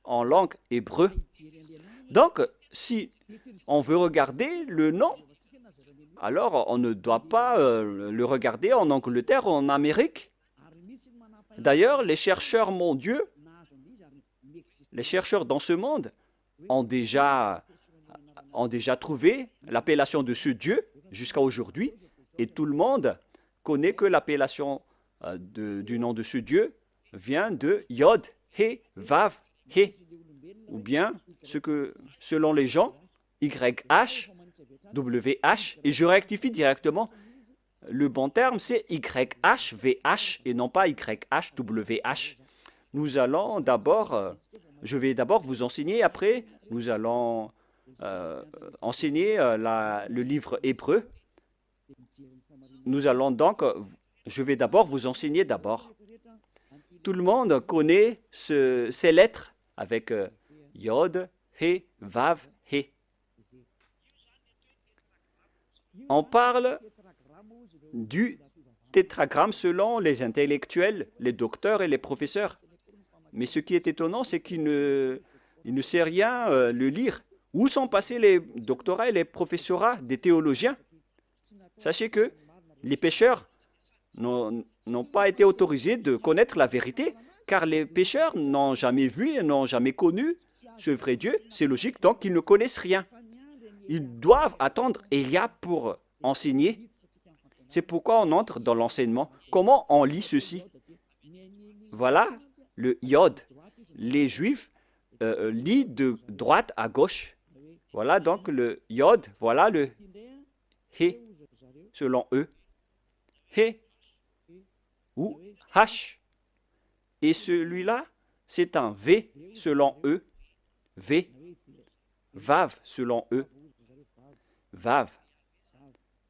[SPEAKER 1] en langue hébreu. Donc, si on veut regarder le nom, alors on ne doit pas le regarder en Angleterre ou en Amérique. D'ailleurs, les chercheurs mondiaux, les chercheurs dans ce monde ont déjà trouvé l'appellation de ce Dieu jusqu'à aujourd'hui. Et tout le monde connaît que l'appellation du nom de ce Dieu vient de Yod, He, Vav, He. Ou bien, selon les gens, YH, WH. Et je rectifie directement, le bon terme c'est YHVH et non pas YHWH. Nous allons d'abord, je vais d'abord vous enseigner, après nous allons enseigner le livre hébreu. Nous allons donc, je vais d'abord vous enseigner d'abord. Tout le monde connaît ces lettres avec Yod, He, Vav, He. On parle du tétragramme selon les intellectuels, les docteurs et les professeurs. Mais ce qui est étonnant, c'est qu'il ne sait rien le lire. Où sont passés les doctorats et les professorats des théologiens? Sachez que les pécheurs n'ont pas été autorisés de connaître la vérité, car les pécheurs n'ont jamais vu et n'ont jamais connu ce vrai Dieu. C'est logique, donc ils ne connaissent rien. Ils doivent attendre Élia pour enseigner. C'est pourquoi on entre dans l'enseignement. Comment on lit ceci? Voilà le Yod. Les Juifs lisent de droite à gauche. Voilà donc le Yod. Voilà le He, selon eux. He ou H. Et celui-là, c'est un V, selon eux. V. Vav, selon eux. Vav.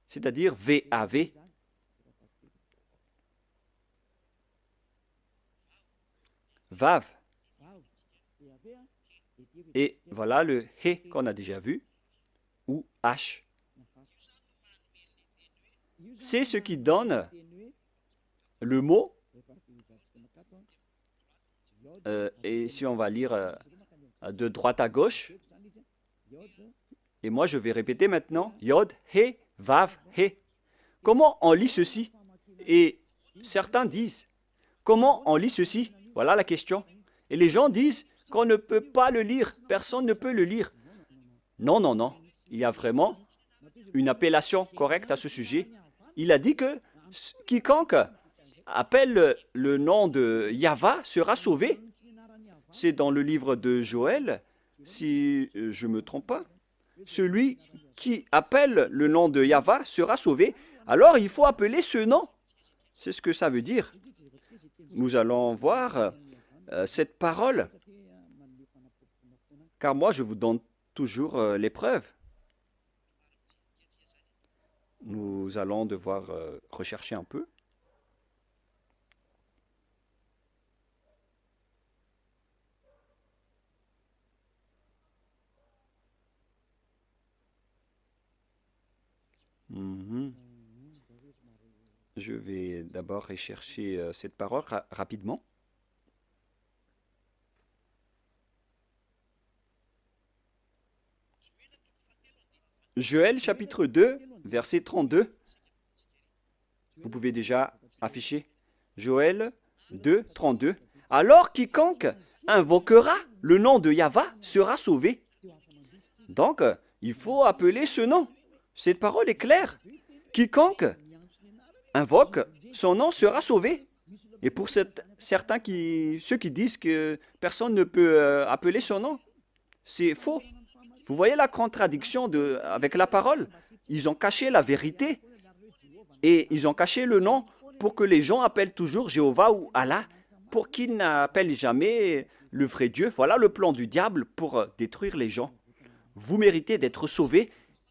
[SPEAKER 1] C'est-à-dire V-A-V. Vav. Et voilà le He qu'on a déjà vu, ou H. c'est ce qui donne le mot. Et si on va lire de droite à gauche, et moi je vais répéter maintenant, Yod, He, Vav, He. Comment on lit ceci? Et certains disent, comment on lit ceci? Voilà la question. Et les gens disent qu'on ne peut pas le lire, personne ne peut le lire. Non, non, non. Il y a vraiment une appellation correcte à ce sujet. Il a dit que quiconque appelle le nom de Yahva sera sauvé. C'est dans le livre de Joël, si je ne me trompe pas. Celui qui appelle le nom de Yahva sera sauvé. Alors il faut appeler ce nom. C'est ce que ça veut dire. Nous allons voir cette parole. Car moi, je vous donne toujours les preuves. Nous allons devoir rechercher un peu. Je vais d'abord rechercher cette parole rapidement. Joël chapitre 2, verset 32. Vous pouvez déjà afficher. Joël 2, 32. Alors quiconque invoquera le nom de Yahva sera sauvé. Donc, il faut appeler ce nom. Cette parole est claire. Quiconque invoque son nom sera sauvé. Et pour ceux qui disent que personne ne peut appeler son nom, c'est faux. Vous voyez la contradiction avec la parole? Ils ont caché la vérité et ils ont caché le nom pour que les gens appellent toujours Jéhovah ou Allah, pour qu'ils n'appellent jamais le vrai Dieu. Voilà le plan du diable pour détruire les gens. Vous méritez d'être sauvés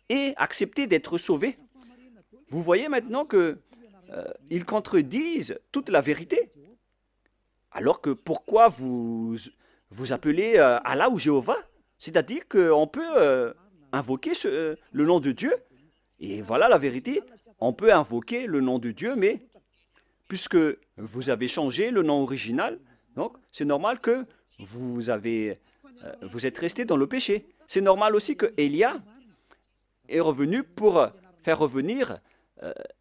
[SPEAKER 1] et accepter d'être sauvés. Vous voyez maintenant qu'ils contredisent toute la vérité. Alors que pourquoi vous appelez Allah ou Jéhovah? C'est-à-dire qu'on peut invoquer le nom de Dieu. Et voilà la vérité. On peut invoquer le nom de Dieu, mais puisque vous avez changé le nom original, donc c'est normal que vous êtes resté dans le péché. C'est normal aussi que Élia est revenu pour faire revenir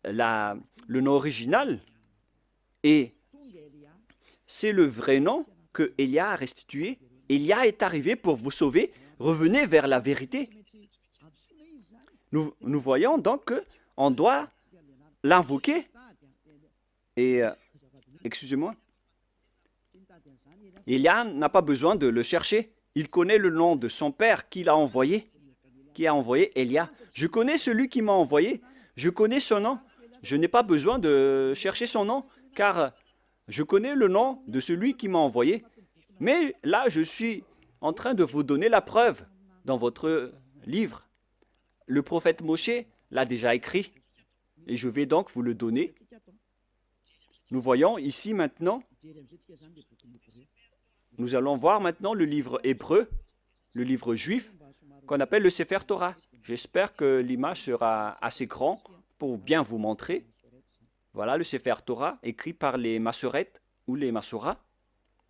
[SPEAKER 1] le nom original. Et c'est le vrai nom que Élia a restitué. Élia est arrivé pour vous sauver. Revenez vers la vérité. Nous voyons donc qu'on doit l'invoquer. Et, excusez-moi, Élia n'a pas besoin de le chercher. Il connaît le nom de son père qui a envoyé Élia. Je connais celui qui m'a envoyé. Je connais son nom. Je n'ai pas besoin de chercher son nom, car je connais le nom de celui qui m'a envoyé. Mais là, je suis en train de vous donner la preuve dans votre livre. Le prophète Moshe l'a déjà écrit et je vais donc vous le donner. Nous voyons ici maintenant, nous allons voir maintenant le livre hébreu, le livre juif, qu'on appelle le Sefer Torah. J'espère que l'image sera assez grande pour bien vous montrer. Voilà le Sefer Torah écrit par les Massorètes ou les Massorats.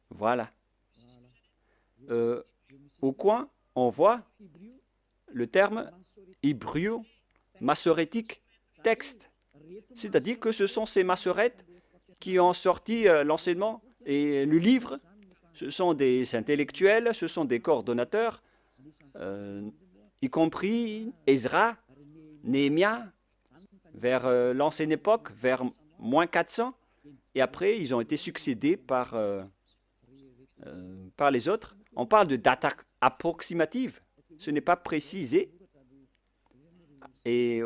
[SPEAKER 1] Voilà. Au coin, on voit le terme hébreu massorétique texte. C'est-à-dire que ce sont ces massorètes qui ont sorti l'enseignement et le livre. Ce sont des intellectuels, ce sont des coordonnateurs, y compris Ezra, Néhémia, vers l'ancienne époque, vers moins 400. Et après, ils ont été succédés par les autres. On parle de date approximative. Ce n'est pas précisé. Et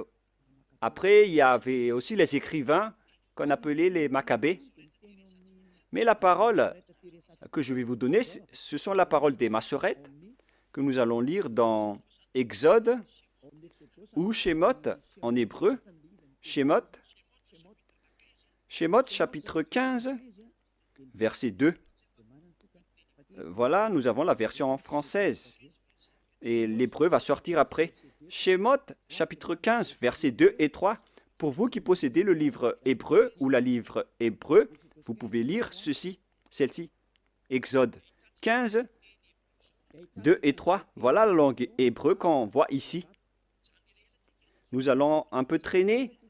[SPEAKER 1] après, il y avait aussi les écrivains qu'on appelait les Maccabées. Mais la parole que je vais vous donner, ce sont la parole des Massorètes que nous allons lire dans Exode ou Shemot en hébreu. Shemot chapitre 15, verset 2. Voilà, nous avons la version française. Et l'hébreu va sortir après. Shemot, chapitre 15, versets 2 et 3. Pour vous qui possédez le livre hébreu ou la livre hébreu, vous pouvez lire celle-ci. Exode 15, 2 et 3. Voilà la langue hébreu qu'on voit ici. Nous allons un peu traîner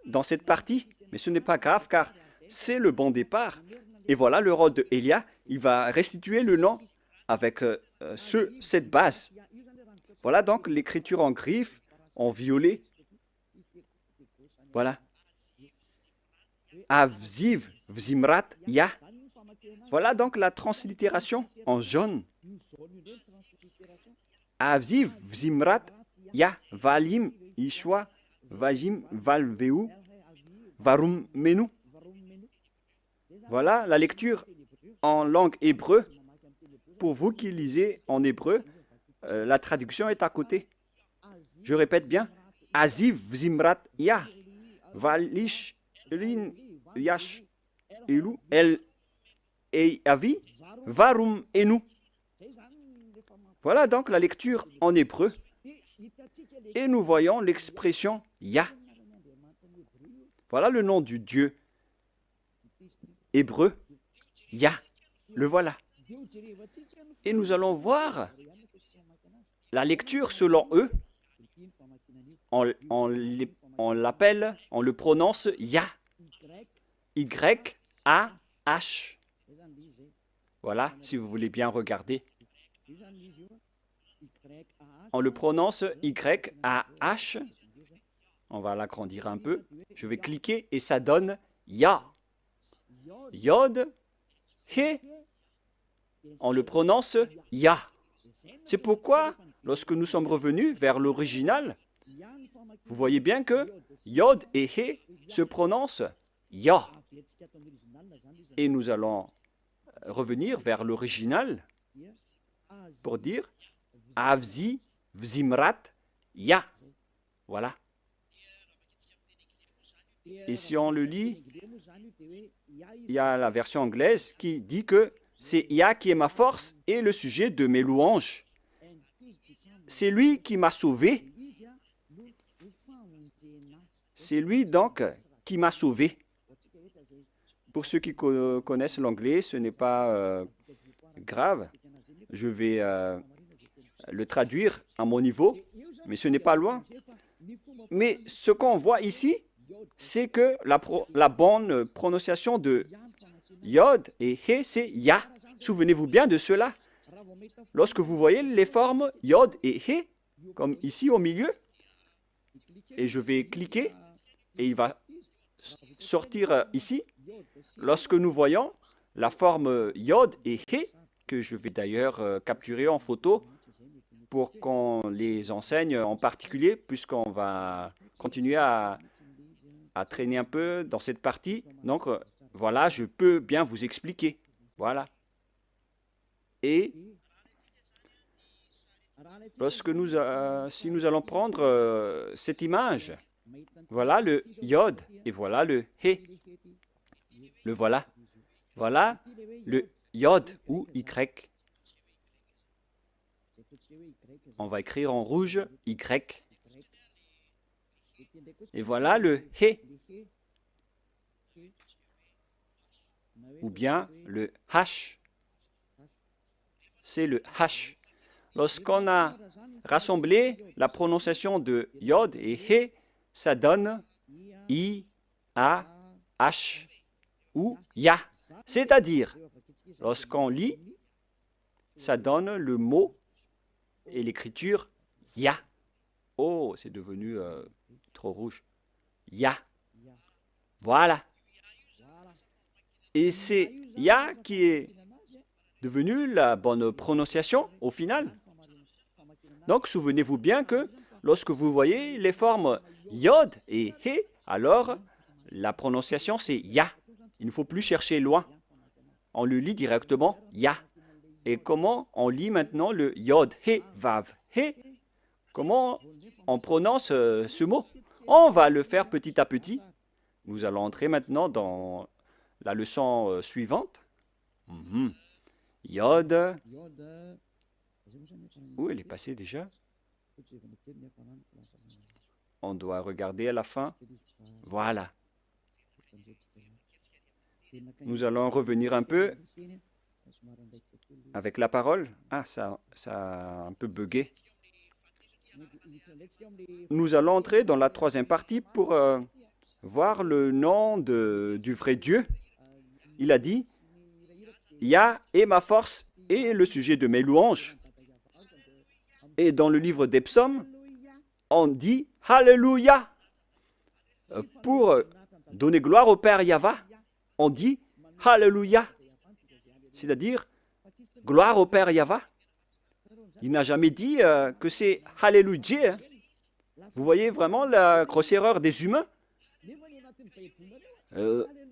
[SPEAKER 1] dans cette partie, mais ce n'est pas grave car c'est le bon départ. Et voilà le rôle de Elia, il va restituer le nom avec cette base. Voilà donc l'écriture en griffe, en violet. Voilà. Avziv, Vzimrat, Ya. Voilà donc la translittération en jaune. Avziv, Vzimrat, Ya, Valim, Ishwa, Vajim, Valveu, Varum, Menu. Voilà la lecture en langue hébreu. Pour vous qui lisez en hébreu, la traduction est à côté. Je répète bien. Aziv, Vzimrat, Ya, Valish, Lin, Yash, Elu, El, Avi, Varum, Enu. Voilà donc la lecture en hébreu. Et nous voyons l'expression Ya. Voilà le nom du Dieu hébreu. Ya. Le voilà. Et nous allons voir la lecture selon eux. On l'appelle, on le prononce Ya. Y-A-H. Voilà, si vous voulez bien regarder. On le prononce Y-A-H. On va l'agrandir un peu. Je vais cliquer et ça donne Ya. Yod, He. On le prononce Ya. C'est pourquoi, lorsque nous sommes revenus vers l'original, vous voyez bien que Yod et He se prononcent Ya. Et nous allons revenir vers l'original pour dire Avzi, Vzimrat, Ya. Voilà. Et si on le lit, il y a la version anglaise qui dit que c'est Ya qui est ma force et le sujet de mes louanges. C'est lui qui m'a sauvé. C'est lui donc qui m'a sauvé. Pour ceux qui connaissent l'anglais, ce n'est pas grave. Je vais le traduire à mon niveau, mais ce n'est pas loin. Mais ce qu'on voit ici, c'est que la bonne prononciation de Yod et He, c'est Ya. Souvenez-vous bien de cela. Lorsque vous voyez les formes Yod et He, comme ici au milieu, et je vais cliquer, et il va sortir ici. Lorsque nous voyons la forme Yod et He, que je vais d'ailleurs capturer en photo pour qu'on les enseigne en particulier, puisqu'on va continuer à traîner un peu dans cette partie. Donc, voilà, je peux bien vous expliquer. Voilà. Et lorsque si nous allons prendre cette image, voilà le Yod et voilà le He. Le voilà. Voilà le Yod ou Y. On va écrire en rouge Y. Et voilà le He. Ou bien le H. C'est le H. Lorsqu'on a rassemblé la prononciation de Yod et He, ça donne I, A, H ou Ya. C'est-à-dire, lorsqu'on lit, ça donne le mot et l'écriture Ya. Oh, c'est devenu trop rouge. Ya. Voilà. Et c'est Ya qui est devenu la bonne prononciation au final. Donc, souvenez-vous bien que lorsque vous voyez les formes Yod et He, alors la prononciation c'est Ya. Il ne faut plus chercher loin. On le lit directement Ya. Et comment on lit maintenant le Yod, He, Vav, He? Comment on prononce ce mot? On va le faire petit à petit. Nous allons entrer maintenant dans la leçon suivante. Yod. Où elle est passée déjà? On doit regarder à la fin. Voilà. Nous allons revenir un peu avec la parole. Ah, ça a un peu bugué. Nous allons entrer dans la troisième partie pour voir le nom du vrai Dieu. Il a dit, Yah est ma force et le sujet de mes louanges. Et dans le livre des psaumes, on dit Alléluia. Pour donner gloire au Père Yahva, on dit Alléluia. C'est-à-dire gloire au Père Yahva. Il n'a jamais dit que c'est Alléluia. Vous voyez vraiment la grosse erreur des humains.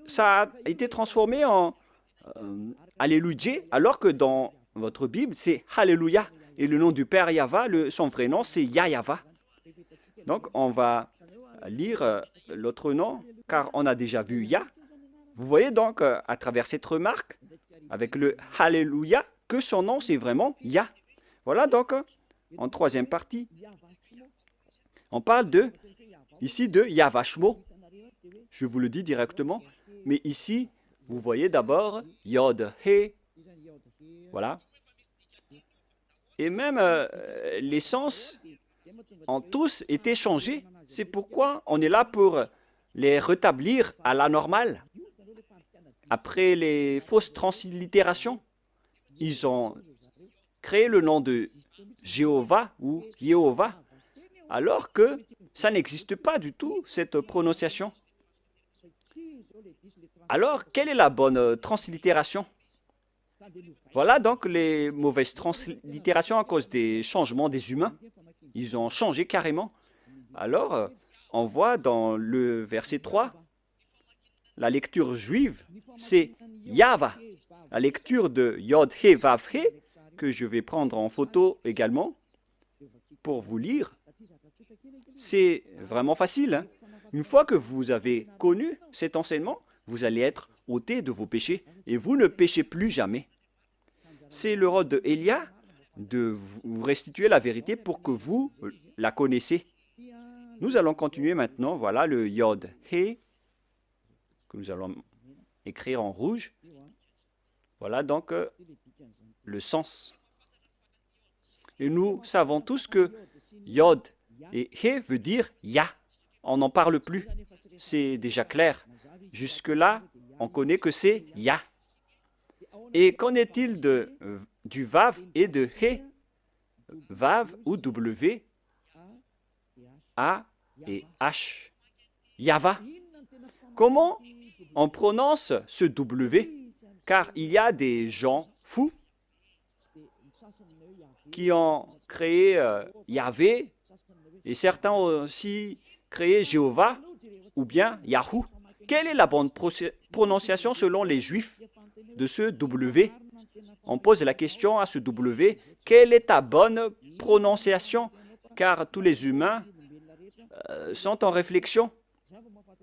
[SPEAKER 1] Ça a été transformé en Alléluia, alors que dans votre Bible, c'est Alléluia. Et le nom du Père Yahva, son vrai nom, c'est Yahva. Donc, on va lire l'autre nom, car on a déjà vu Yah. Vous voyez donc, à travers cette remarque, avec le Alléluia, que son nom, c'est vraiment Yah. Voilà donc, en troisième partie, on parle ici de Yahva Shmo. Je vous le dis directement, mais ici, vous voyez d'abord Yod, He. Voilà. Et même les sens ont tous été changés. C'est pourquoi on est là pour les rétablir à la normale. Après les fausses translittérations, ils ont créé le nom de Jéhovah ou Yehovah, alors que ça n'existe pas du tout, cette prononciation. Alors, quelle est la bonne translittération? Voilà donc les mauvaises translittérations à cause des changements des humains. Ils ont changé carrément. Alors, on voit dans le verset 3, la lecture juive, c'est Yahva. La lecture de Yod He Vav He, que je vais prendre en photo également pour vous lire, c'est vraiment facile. Hein? Une fois que vous avez connu cet enseignement, vous allez être ôté de vos péchés et vous ne péchez plus jamais. C'est le rôle de Elia de vous restituer la vérité pour que vous la connaissez. Nous allons continuer maintenant. Voilà le Yod He que nous allons écrire en rouge. Voilà donc le sens. Et nous savons tous que Yod et He veut dire Yah. On n'en parle plus. C'est déjà clair. Jusque-là, on connaît que c'est Yah. Et qu'en est-il du Vav et de He? Vav ou W, A et H. Yahva. Comment on prononce ce W? Car il y a des gens fous qui ont créé Yahvé et certains ont aussi créé Jéhovah ou bien Yahou. Quelle est la bonne prononciation selon les Juifs de ce W? On pose la question à ce W, quelle est ta bonne prononciation? Car tous les humains sont en réflexion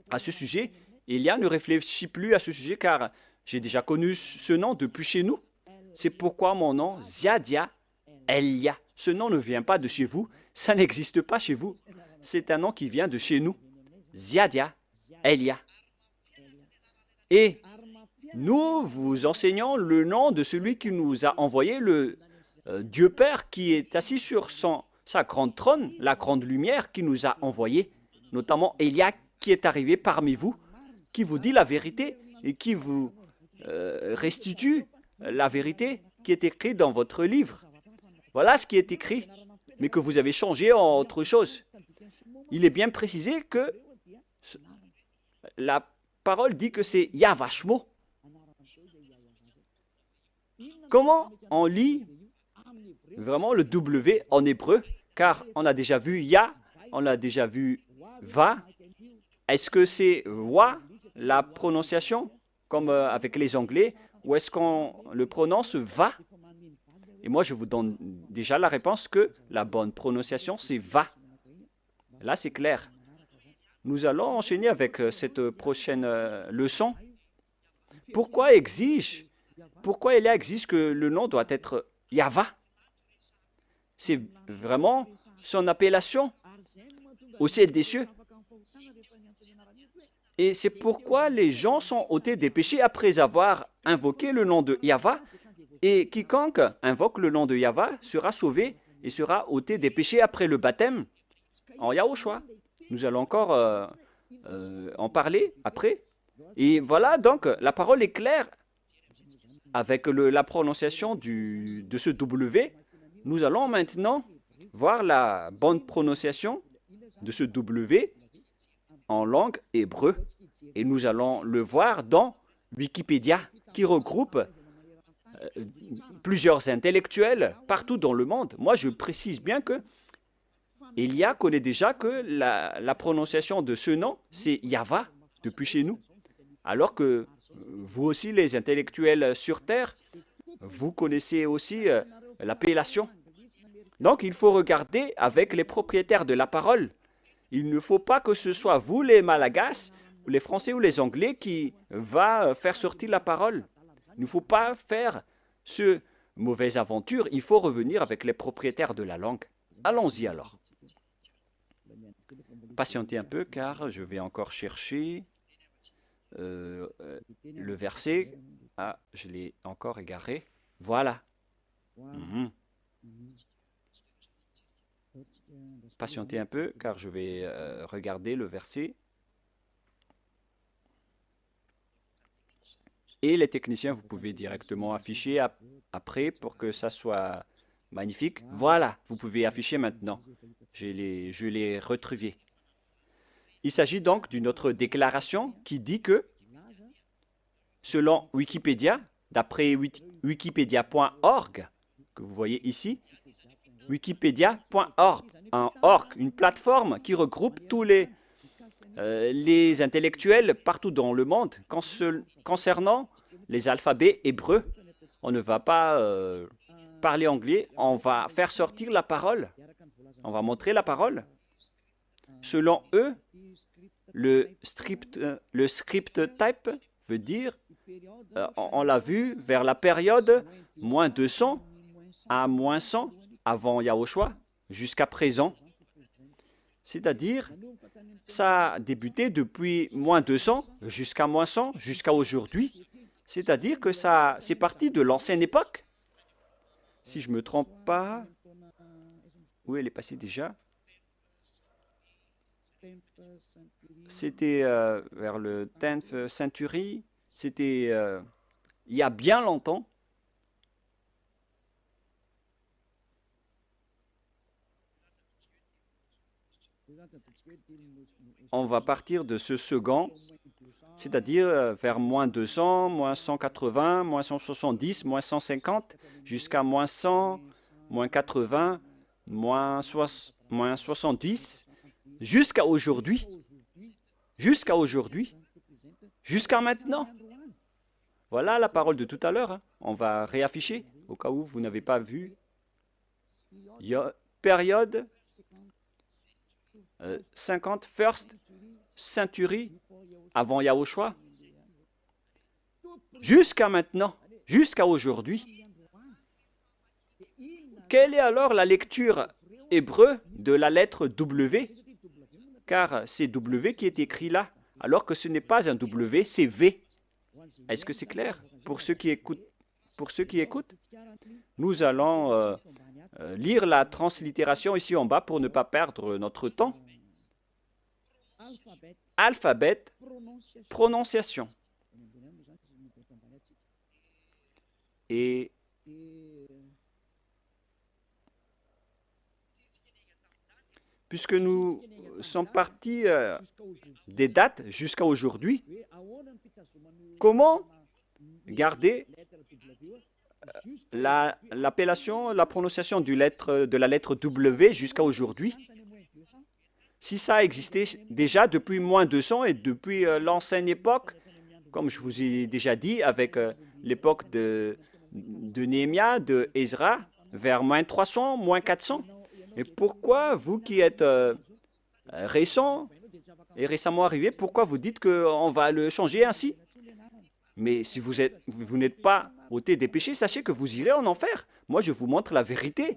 [SPEAKER 1] à ce sujet. Elia ne réfléchit plus à ce sujet car j'ai déjà connu ce nom depuis chez nous. C'est pourquoi mon nom, Ziadia Elia. Ce nom ne vient pas de chez vous, ça n'existe pas chez vous. C'est un nom qui vient de chez nous. Ziadia Elia. Et nous vous enseignons le nom de celui qui nous a envoyé, le Dieu Père qui est assis sur sa grande trône, la grande lumière qui nous a envoyé, notamment Elia qui est arrivé parmi vous, qui vous dit la vérité et qui vous restitue la vérité qui est écrite dans votre livre. Voilà ce qui est écrit, mais que vous avez changé en autre chose. Il est bien précisé que la parole dit que c'est Yahva Shmo. Comment on lit vraiment le W en hébreu? Car on a déjà vu Yah, on a déjà vu Va. Est-ce que c'est Wa, la prononciation, comme avec les Anglais, ou est-ce qu'on le prononce Va? Et moi, je vous donne déjà la réponse que la bonne prononciation, c'est Va. Là, c'est clair. Nous allons enchaîner avec cette prochaine leçon. Pourquoi Elia exige que le nom doit être Yahva? C'est vraiment son appellation. au ciel des cieux. Et c'est pourquoi les gens sont ôtés des péchés après avoir invoqué le nom de Yahva. Et quiconque invoque le nom de Yahva sera sauvé et sera ôté des péchés après le baptême en Yahushua. Nous allons encore en parler après. Et voilà, donc, la parole est claire. Avec la prononciation de ce W, nous allons maintenant voir la bonne prononciation de ce W en langue hébreu. Et nous allons le voir dans Wikipédia, qui regroupe plusieurs intellectuels partout dans le monde. Moi, je précise bien que Elia connaît déjà que la prononciation de ce nom, c'est Yahva, depuis chez nous. Alors que vous aussi, les intellectuels sur Terre, vous connaissez aussi l'appellation. Donc, il faut regarder avec les propriétaires de la parole. Il ne faut pas que ce soit vous, les Malagasy, les Français ou les Anglais, qui va faire sortir la parole. Il ne faut pas faire ce mauvaise aventure. Il faut revenir avec les propriétaires de la langue. Allons-y alors. Patientez un peu car je vais encore chercher le verset. Ah, je l'ai encore égaré. Voilà. Patientez un peu car je vais regarder le verset. Et les techniciens, vous pouvez directement afficher après pour que ça soit magnifique. Voilà, vous pouvez afficher maintenant. Je l'ai retrouvé. Il s'agit donc d'une autre déclaration qui dit que, selon Wikipédia, d'après wikipedia.org, que vous voyez ici, wikipedia.org, une plateforme qui regroupe tous les intellectuels partout dans le monde concernant les alphabets hébreux. On ne va pas parler anglais, on va faire sortir la parole, on va montrer la parole. Selon eux, le script type veut dire, on l'a vu, vers la période moins 200 à moins 100 avant Yahushua jusqu'à présent. C'est-à-dire, ça a débuté depuis moins 200 jusqu'à moins 100, jusqu'à aujourd'hui. C'est-à-dire que c'est parti de l'ancienne époque. Si je ne me trompe pas, où elle est passée déjà? C'était vers le 10th century. C'était il y a bien longtemps. On va partir de ce second, c'est-à-dire vers moins 200, moins 180, moins 170, moins 150, jusqu'à moins 100, moins 80, moins 70, jusqu'à aujourd'hui, jusqu'à maintenant. Voilà la parole de tout à l'heure. On va réafficher, au cas où vous n'avez pas vu. Période 50 first century avant Yahushua, jusqu'à maintenant, jusqu'à aujourd'hui. Quelle est alors la lecture hébreu de la lettre W? Car c'est W qui est écrit là, alors que ce n'est pas un W, c'est V. Est-ce que c'est clair pour ceux qui écoutent? Nous allons lire la translittération ici en bas pour ne pas perdre notre temps. Alphabet, prononciation. Et puisque nous sommes partis des dates jusqu'à aujourd'hui, comment garder l'appellation, la prononciation de la lettre W jusqu'à aujourd'hui? Si ça existait déjà depuis moins 200 et depuis l'ancienne époque, comme je vous ai déjà dit, avec l'époque de Néhémie, de Ezra, vers moins 300, moins 400. Et pourquoi, vous qui êtes récent et récemment arrivé, pourquoi vous dites qu'on va le changer ainsi? Mais si vous n'êtes pas ôté des péchés, sachez que vous irez en enfer. Moi, je vous montre la vérité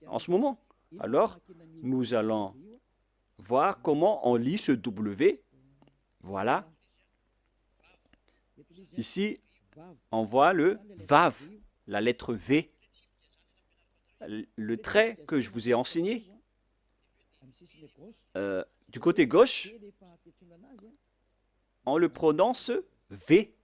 [SPEAKER 1] en ce moment. Alors, nous allons voir comment on lit ce W. Voilà. Ici, on voit le Vav, la lettre V. Le trait que je vous ai enseigné, du côté gauche, on le prononce V.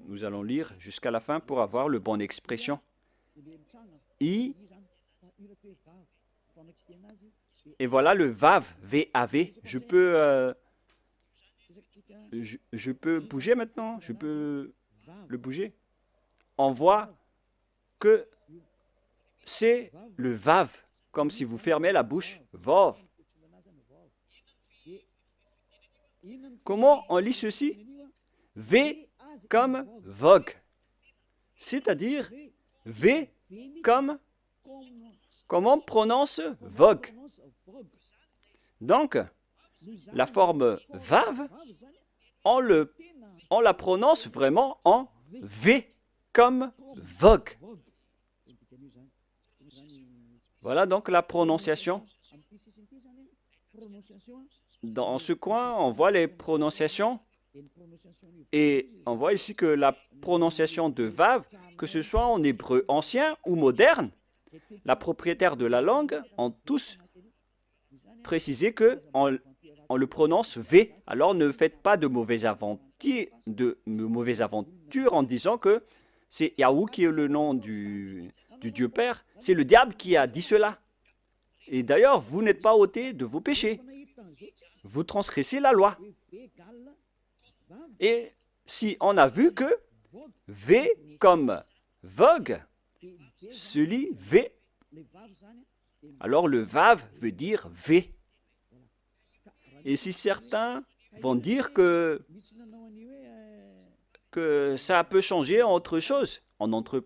[SPEAKER 1] Nous allons lire jusqu'à la fin pour avoir le bonne expression. I. Et voilà le Vav, V-A-V. Je peux bouger maintenant. Je peux le bouger. On voit que c'est le Vav, comme si vous fermez la bouche. Vav. Comment on lit ceci? V comme vogue, c'est-à-dire V comme, comment on prononce vogue. Donc, la forme Vav, on la prononce vraiment en V comme vogue. Voilà donc la prononciation. Dans ce coin, on voit les prononciations. Et on voit ici que la prononciation de Vav, que ce soit en hébreu ancien ou moderne, la propriétaire de la langue ont tous précisé qu'on le prononce V. Alors ne faites pas de mauvaises aventures en disant que c'est Yahou qui est le nom du Dieu Père. C'est le diable qui a dit cela. Et d'ailleurs, vous n'êtes pas ôté de vos péchés. Vous transgressez la loi. Et si on a vu que V comme vogue se lit V, alors le Vav veut dire V. Et si certains vont dire que ça peut changer en autre chose, en autre